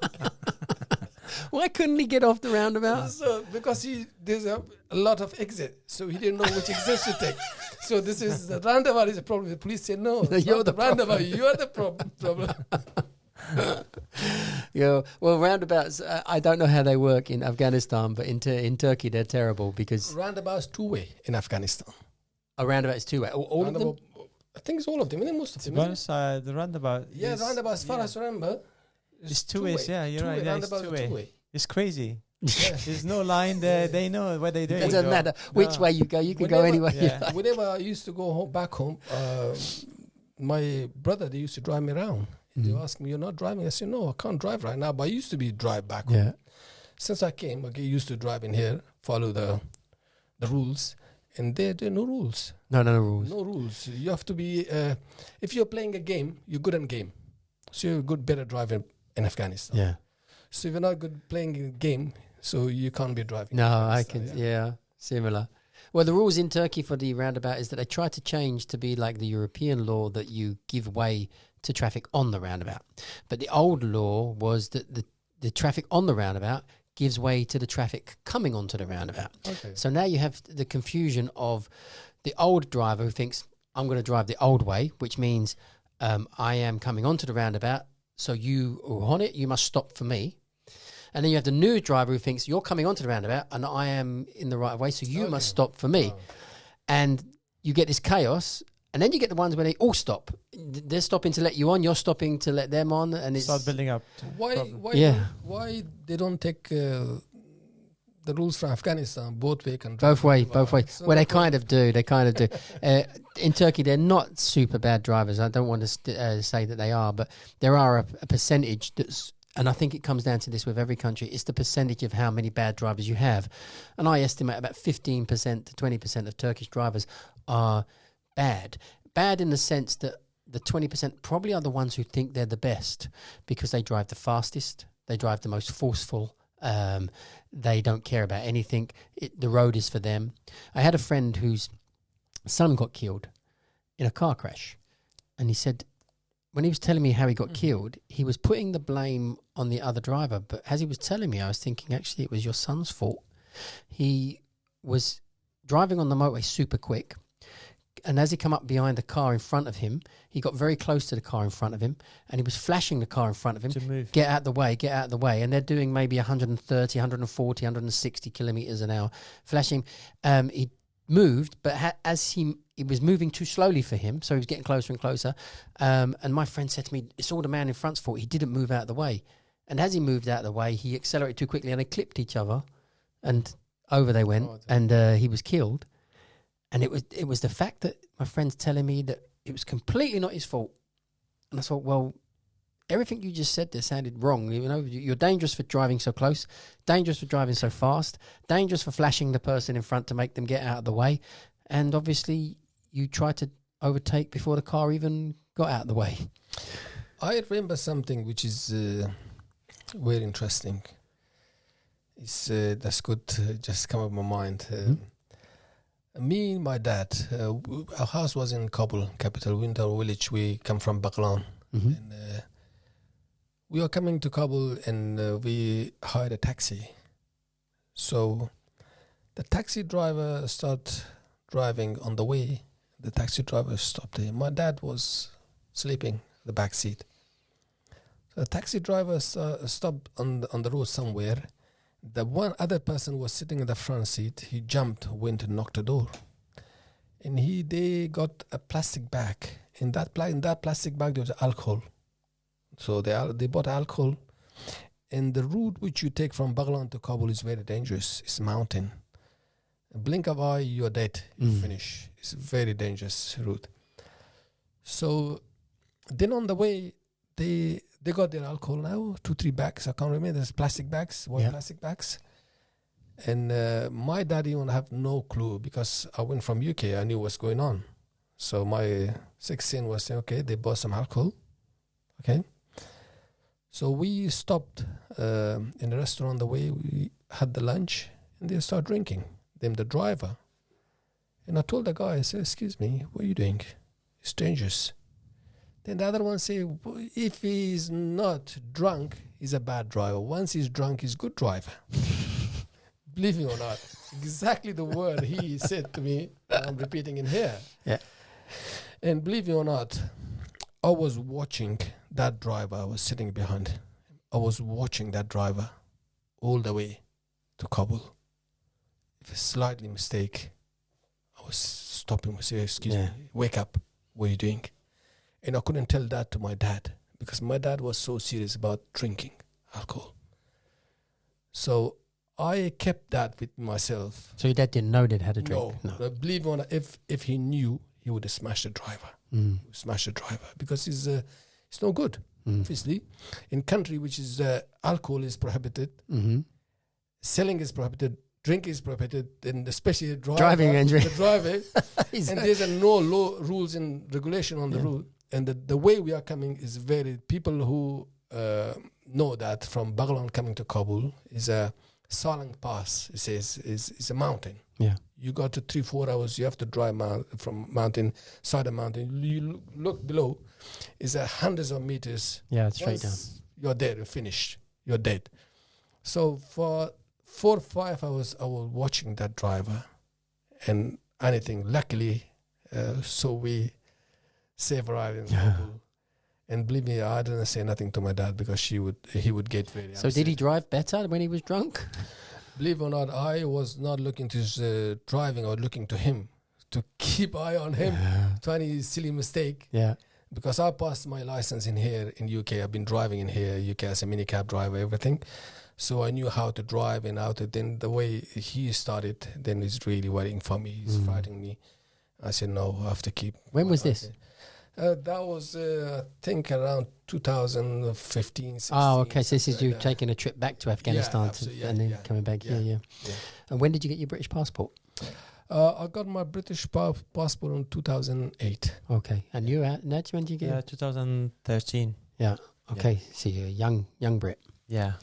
Why couldn't he get off the roundabout? So, because there's a lot of exit, so he didn't know which exit to take. So this is the roundabout is a problem. The police said, "No, you're the roundabout. You are the problem." Yeah, well, roundabouts, I don't know how they work in Afghanistan, but in Turkey they're terrible because roundabouts two-way in Afghanistan. A roundabout is two-way. All of them? Roundabout, I think it's all of them. I think most of To them. be isn't honest, the roundabout. it? Yeah, is, roundabout. As far as I remember, it's two ways. Yeah, you're right. Yeah, it's Roundabout is two-way. two-way. It's crazy. Yeah. There's no line there. They know what they're doing. It doesn't matter which way you go. You can go Whenever- anywhere you Yeah. like. Whenever I used to go back home, my brother, they used to drive me around. They asked me, "You're not driving?" I said, "No, I can't drive right now." But I used to be drive back home. Yeah. Since I came, I get used to driving here, follow the rules, and there are no rules. No rules. No rules. You have to be. If you're playing a game, you're good in game. So you're a good, better driver in Afghanistan. Yeah. So if you're not good playing a game, so you can't be driving. No, in I Afghanistan, can. Yeah, similar. Well, the rules in Turkey for the roundabout is that they try to change to be like the European law that you give way to traffic on the roundabout. But the old law was that the traffic on the roundabout gives way to the traffic coming onto the roundabout. Okay. So now you have the confusion of the old driver who thinks, I'm going to drive the old way, which means I am coming onto the roundabout, so you are on it, you must stop for me. And then you have the new driver who thinks, you're coming onto the roundabout and I am in the right of way, so you must stop for me. Oh. And you get this chaos. And then you get the ones where they all stop. They're stopping to let you on, you're stopping to let them on, and it's Start building up. Why they don't take the rules from Afghanistan both way can drive? both way. So Well, they that's what- kind of do. In Turkey, they're not super bad drivers. I don't want to say that they are, but there are a percentage that's, and I think it comes down to this with every country. It's the percentage of how many bad drivers you have, and I estimate about 15% to 20% of Turkish drivers are bad in the sense that the 20% probably are the ones who think they're the best because they drive the fastest, they drive the most forceful, they don't care about anything, the road is for them. I had a friend whose son got killed in a car crash, and he said when he was telling me how he got killed, he was putting the blame on the other driver, but as he was telling me, I was thinking actually it was your son's fault. He was driving on the motorway super quick, and as he come up behind the car in front of him, he got very close to the car in front of him, and he was flashing the car in front of him, To move. get out the way, and they're doing maybe 130, 140, 160 kilometers an hour, flashing. He moved, but as he was moving too slowly for him, so he was getting closer and closer, and my friend said to me, it's all the man in front's fault, he didn't move out of the way. And as he moved out of the way, he accelerated too quickly, and they clipped each other, and over they went, and he was killed. And it was the fact that my friend's telling me that it was completely not his fault. And I thought, well, everything you just said there sounded wrong. You know, you're dangerous for driving so close, dangerous for driving so fast, dangerous for flashing the person in front to make them get out of the way. And obviously you tried to overtake before the car even got out of the way. I remember something which is very interesting. It's that's good. Just come up my mind. Me and my dad, our house was in Kabul, capital, Winter village. We come from Baghlan. And, we were coming to Kabul and we hired a taxi. So the taxi driver started driving on the way. The taxi driver stopped him. My dad was sleeping in the back seat. So the taxi driver stopped on the road somewhere. The one other person was sitting in the front seat. He jumped, went and knocked the door. And they got a plastic bag. In that plastic bag, there was alcohol. So they bought alcohol. And the route which you take from Baghlan to Kabul is very dangerous. It's mountain. A blink of eye, you're dead. You finish. It's a very dangerous route. So then on the way, they got their alcohol now, 2-3 bags. I can't remember. There's plastic bags, plastic bags. And my dad even have no clue because I went from UK. I knew what's going on. So my 16 was saying, okay, they bought some alcohol. Okay. So we stopped in a restaurant on the way. We had the lunch and they started drinking. Them, the driver. And I told the guy, I said, excuse me, what are you doing? It's dangerous. Then the other one say, if he's not drunk, he's a bad driver. Once he's drunk, he's a good driver. Believe me or not, exactly the word he said to me, I'm repeating in here. Yeah. And believe me or not, I was watching that driver. I was sitting behind. I was watching that driver all the way to Kabul. If a slightly mistake, I was stop him and say, excuse Yeah. me, wake up, what are you doing? And I couldn't tell that to my dad because my dad was so serious about drinking alcohol. So I kept that with myself. So your dad didn't know they'd had a drink? No. Believe it or not, if he knew, he would have smashed the driver. Mm. Smash the driver because it's no good. Mm. Obviously, in country which is alcohol is prohibited, Mm-hmm. selling is prohibited, drink is prohibited, and especially Driving and the driving. And Exactly. there's no law, rules and regulation on the Yeah. rule. And the way we are coming is very people who know that from Baghlan coming to Kabul is a Salang Pass. It says is a mountain. Yeah. You got to 3-4 hours. You have to drive from mountain side of mountain. You look below, is hundreds of meters. Yeah, straight down. Once you're there, you're finished. You're dead. So for 4 or 5 hours, I was watching that driver, and anything. Luckily, so we safe arrived in Kabul. And believe me, I didn't say nothing to my dad because he would get very So upset. did he drive better when he was drunk? Believe it or not, I was not looking to his driving. I was looking to him to keep eye on him to any silly mistake. Yeah. Because I passed my license in here in UK. I've been driving in here, UK as a mini cab driver, everything. So I knew how to drive and how to. Then the way he started, then it's really worrying for me. It's frightening me. I said no, I have to keep. When my was this? license. That was, I think, around 2015, 16. Oh, okay. So this is something you like that. taking a trip back to Afghanistan absolutely, and then yeah, coming back yeah, here, yeah. And when did you get your British passport? I got my British passport in 2008. Okay. And you, Naj, when did you get Yeah, it? 2013. Yeah. Okay. So you're a young Brit. Yeah.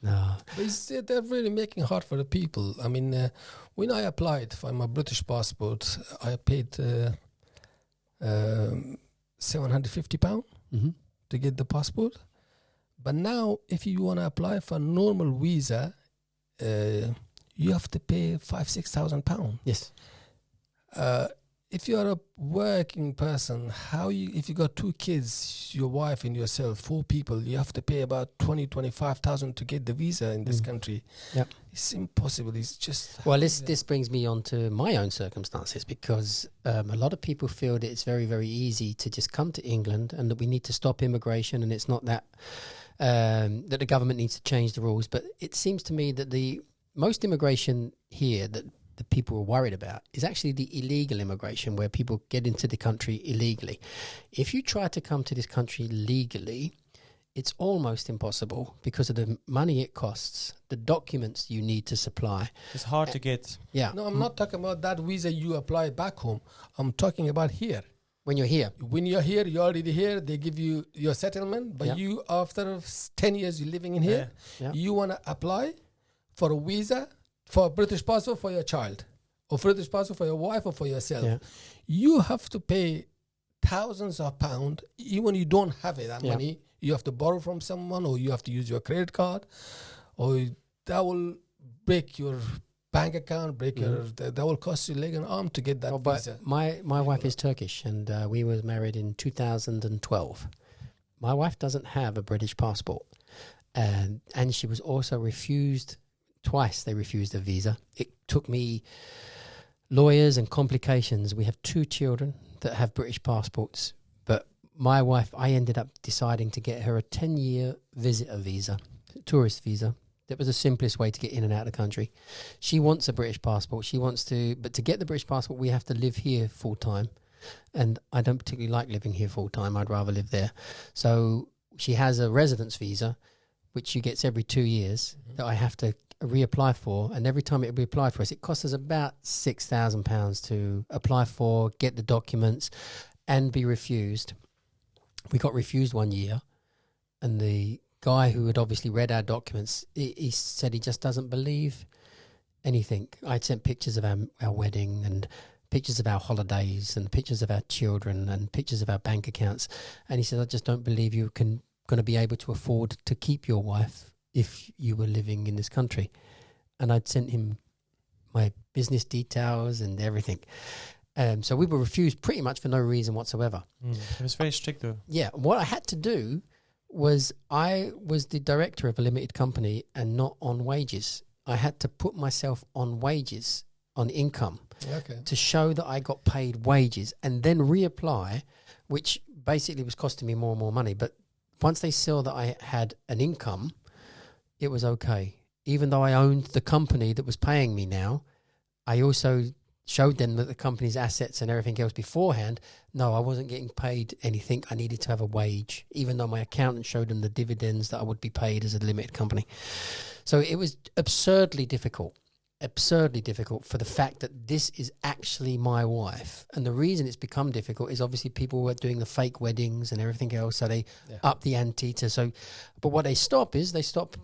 No. But they're really making it hard for the people. I mean, when I applied for my British passport, I paid £750 Mm-hmm. to get the passport. But now, if you want to apply for a normal visa, you have to pay £5,000-6,000. Yes. If you are a working person, if you got 2 kids, your wife and yourself, 4 people, you have to pay about 25,000 to get the visa in this country. Yep. It's impossible. It's just Well, this brings me on to my own circumstances because a lot of people feel that it's very, very easy to just come to England and that we need to stop immigration, and it's not that that the government needs to change the rules. But it seems to me that the most immigration here that the people are worried about is actually the illegal immigration, where people get into the country illegally. If you try to come to this country legally, it's almost impossible because of the money it costs, the documents you need to supply. It's hard to get. Yeah. No, I'm not talking about that visa you apply back home. I'm talking about here. When you're here. When you're here, you're already here. They give you your settlement, but Yeah. you, after 10 years you're living in here, Yeah. you want to apply for a visa for a British passport for your child, or British passport for your wife or for yourself. Yeah. You have to pay thousands of pounds, even you don't have it, that Yeah. money. You have to borrow from someone, or you have to use your credit card, or that will break your bank account, that will cost you leg and arm to get that visa. But my wife is Turkish, and we were married in 2012. My wife doesn't have a British passport, and she was also refused twice. They refused a visa. It took me lawyers and complications. We have 2 children that have British passports, but my wife, I ended up deciding to get her a 10-year visitor visa, tourist visa. That was the simplest way to get in and out of the country. She wants a British passport. But to get the British passport, we have to live here full time. And I don't particularly like living here full time. I'd rather live there. So she has a residence visa, which she gets every 2 years, that I have to reapply for. And every time it reapplied for us, it costs us about £6,000 to apply for, get the documents, and be refused. We got refused 1 year, and the guy who had obviously read our documents, he said he just doesn't believe anything. I'd sent pictures of our wedding and pictures of our holidays and pictures of our children and pictures of our bank accounts, and he said, I just don't believe you're going to be able to afford to keep your wife if you were living in this country. And I'd sent him my business details and everything. So we were refused pretty much for no reason whatsoever. It was very strict though. Yeah, what I had to do was I was the director of a limited company and not on wages. I had to put myself on wages on income Okay. to show that I got paid wages and then reapply, which basically was costing me more and more money. But once they saw that I had an income, it was okay. Even though I owned the company that was paying me now, I also showed them that the company's assets and everything else beforehand. No, I wasn't getting paid anything. I needed to have a wage, even though my accountant showed them the dividends that I would be paid as a limited company. So it was absurdly difficult for the fact that this is actually my wife. And the reason it's become difficult is obviously people were doing the fake weddings and everything else. So they up the ante but what they stop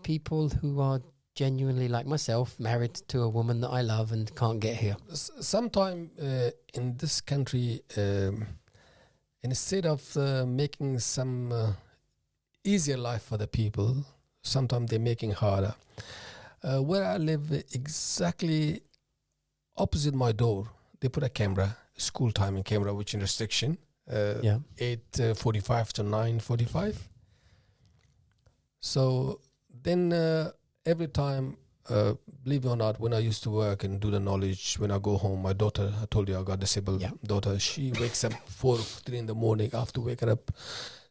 people who are genuinely like myself, married to a woman that I love and can't get here. Sometime in this country, instead of making some easier life for the people, sometimes they're making harder. Where I live, exactly opposite my door, they put a camera, school timing camera, which in restriction, 8:45 to 9:45. So then every time, believe it or not, when I used to work and do the knowledge, when I go home, my daughter, I told you I got a disabled daughter, she wakes up 4 or 3 in the morning. I have to wake her up,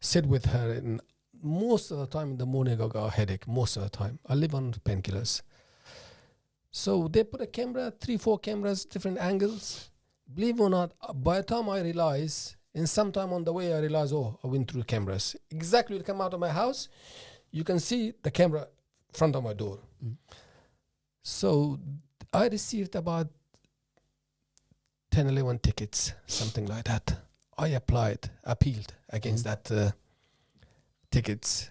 sit with her, and most of the time in the morning I got a headache. Most of the time I live on painkillers. So they put a camera, 3-4 cameras, different angles. Believe it or not, by the time I realize, and sometime on the way I realize, I went through cameras. Exactly when I come out of my house, you can see the camera front of my door. So I received about 10, 11 tickets, something like that. I appealed against that tickets.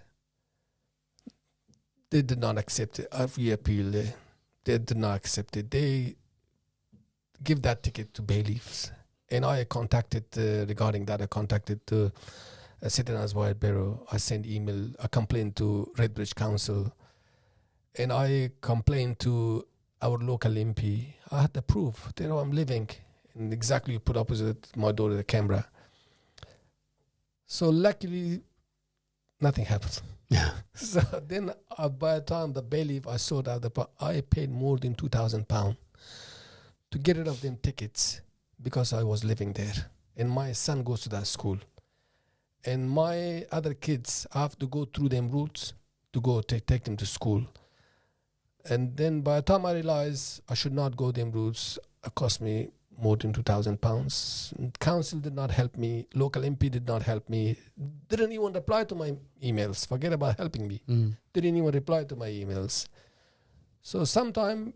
They did not accept it. I re-appealed. They did not accept it. They give that ticket to bailiffs. And I contacted, regarding that, I contacted the Citizens Rights Bureau. I sent email, I complained to Redbridge Council. And I complained to our local MP. I had the proof. There I'm living. And exactly put opposite my door the camera. So luckily, nothing happened. Yeah. So then by the time the bailiff, I sorted out I paid more than £2,000 to get rid of them tickets because I was living there. And my son goes to that school. And my other kids, I have to go through them routes to go take them to school. And then by the time I realized I should not go them routes, it cost me more than £2,000. Council did not help me. Local MP did not help me. Didn't even reply to my emails. Forget about helping me. Didn't even reply to my emails. So sometimes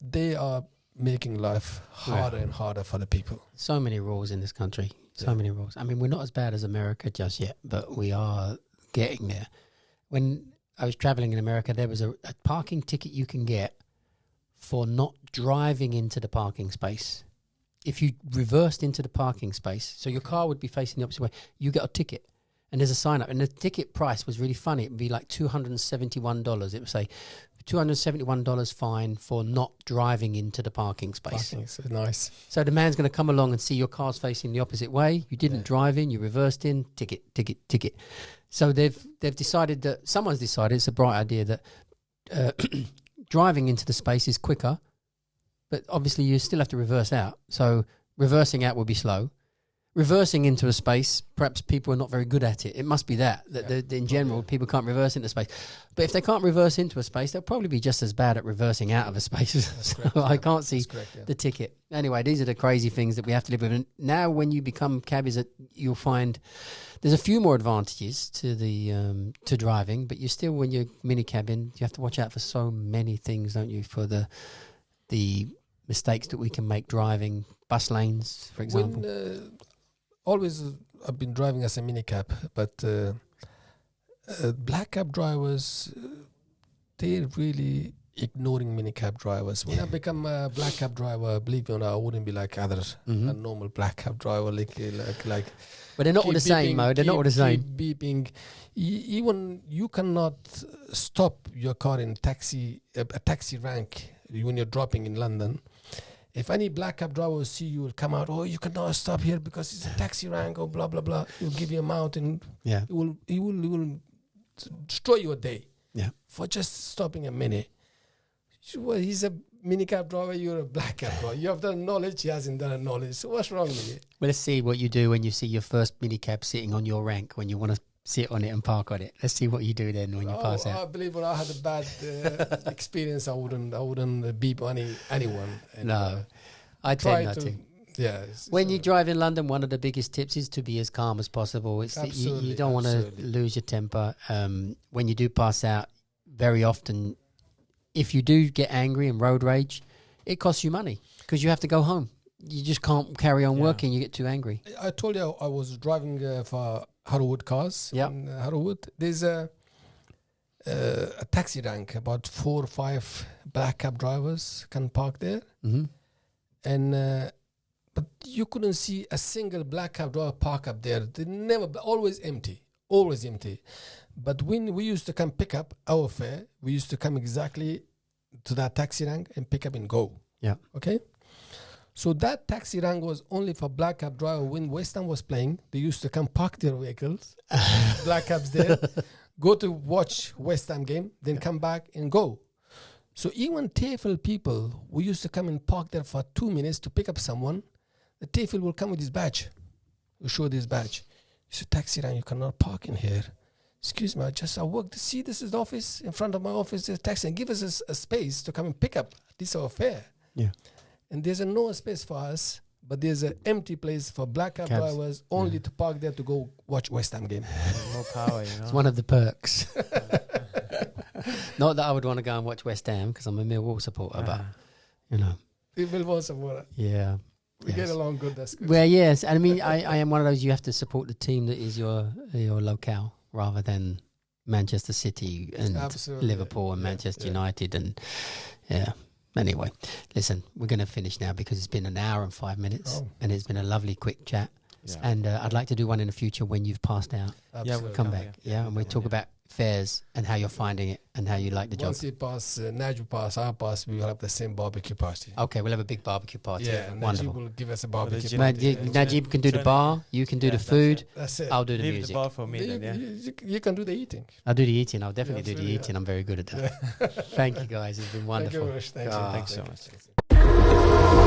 they are making life harder and harder for the people. So many rules in this country. So many rules. I mean, we're not as bad as America just yet, but we are getting there. When I was traveling in America, there was a parking ticket you can get for not driving into the parking space. If you reversed into the parking space, so your car would be facing the opposite way, you get a ticket. And there's a sign up. And the ticket price was really funny. It would be like $271. It would say $271 fine for not driving into the parking space. Parking, so nice. So the man's going to come along and see your car's facing the opposite way. You didn't drive in, you reversed in, ticket. So they've decided that, someone's decided, it's a bright idea, that driving into the space is quicker, but obviously you still have to reverse out. So reversing out will be slow. Reversing into a space, perhaps people are not very good at it. It must be that in general, people can't reverse into space. But if they can't reverse into a space, they'll probably be just as bad at reversing out of a space. So correct, I can't see the ticket. Anyway, these are the crazy things that we have to live with. And now when you become cabbies, you'll find there's a few more advantages to the to driving, but you still, when you're mini cabbing, you have to watch out for so many things, don't you, for the mistakes that we can make driving. Bus lanes, for example. Always I've been driving as a minicab, but black cab drivers, they're really ignoring minicab drivers. When I become a black cab driver, believe me or not, I wouldn't be like others, a normal black cab driver, like. But they're not all the same, Mo. They're not all the same. Keep beeping. Even you cannot stop your car in a taxi rank when you're dropping in London. If any black cab driver will see you, will come out, you cannot stop here because it's a taxi rank or blah, blah, blah. He'll give you a mount and he will destroy your day for just stopping a minute. Well, he's a minicab driver, you're a black cab driver. You have done knowledge, he hasn't done knowledge. So what's wrong with you? Well, let's see what you do when you see your first minicab sitting on your rank when you want to sit on it and park on it. Let's see what you do then when you pass out. I believe when I had a bad experience, I wouldn't beep anyone. And, No, I tend not to. Yeah. When you drive in London, one of the biggest tips is to be as calm as possible. It's that you don't want to lose your temper. When you do pass out, very often, if you do get angry and road rage, it costs you money because you have to go home. You just can't carry on working. You get too angry. I told you I was driving for Harwood cars. Yeah. In Harwood, there's a taxi rank. About 4 or 5 black cab drivers can park there, and but you couldn't see a single black cab driver park up there. They never, always empty. But when we used to come pick up our fare, we used to come exactly to that taxi rank and pick up and go. Yeah. Okay. So that taxi rank was only for black cab driver. When West Ham was playing, they used to come park their vehicles, black cabs there, go to watch West Ham game, then come back and go. So even TFL people, we used to come and park there for 2 minutes to pick up someone. The TFL will come with his badge. You show this badge. It's a taxi rank. You cannot park in here. Excuse me, I work. See, this is the office. In front of my office, there's a taxi. And give us a space to come and pick up. This is our fare. Yeah. And there's no space for us, but there's an empty place for black cab drivers only to park there to go watch West Ham game. More power, you know. It's one of the perks. Not that I would want to go and watch West Ham because I'm a Millwall supporter, but, you know. We will want supporter. Yeah. We get along good, that's good. Well, yes. I mean, I am one of those, you have to support the team that is your locale rather than Manchester City and Liverpool and Manchester United. And, anyway, listen, we're going to finish now because it's been an hour and 5 minutes and it's been a lovely quick chat. Yeah. And I'd like to do one in the future when you've passed out. Absolutely. Yeah, we'll come back. Yeah, and we'll talk about fares and how you're finding it and how you like the job. Once you pass, Najib pass, I pass, we will have the same barbecue party. Okay, we'll have a big barbecue party. Yeah, wonderful. Najib will give us a barbecue party. Najib can do the bar, you can do the food, that's it. I'll do the Leave music. the bar for me then, you can do the eating. I'll do the eating, I'll definitely do the eating. I'm very good at that. Thank you guys, it's been wonderful. Thank you very much. Thanks so much.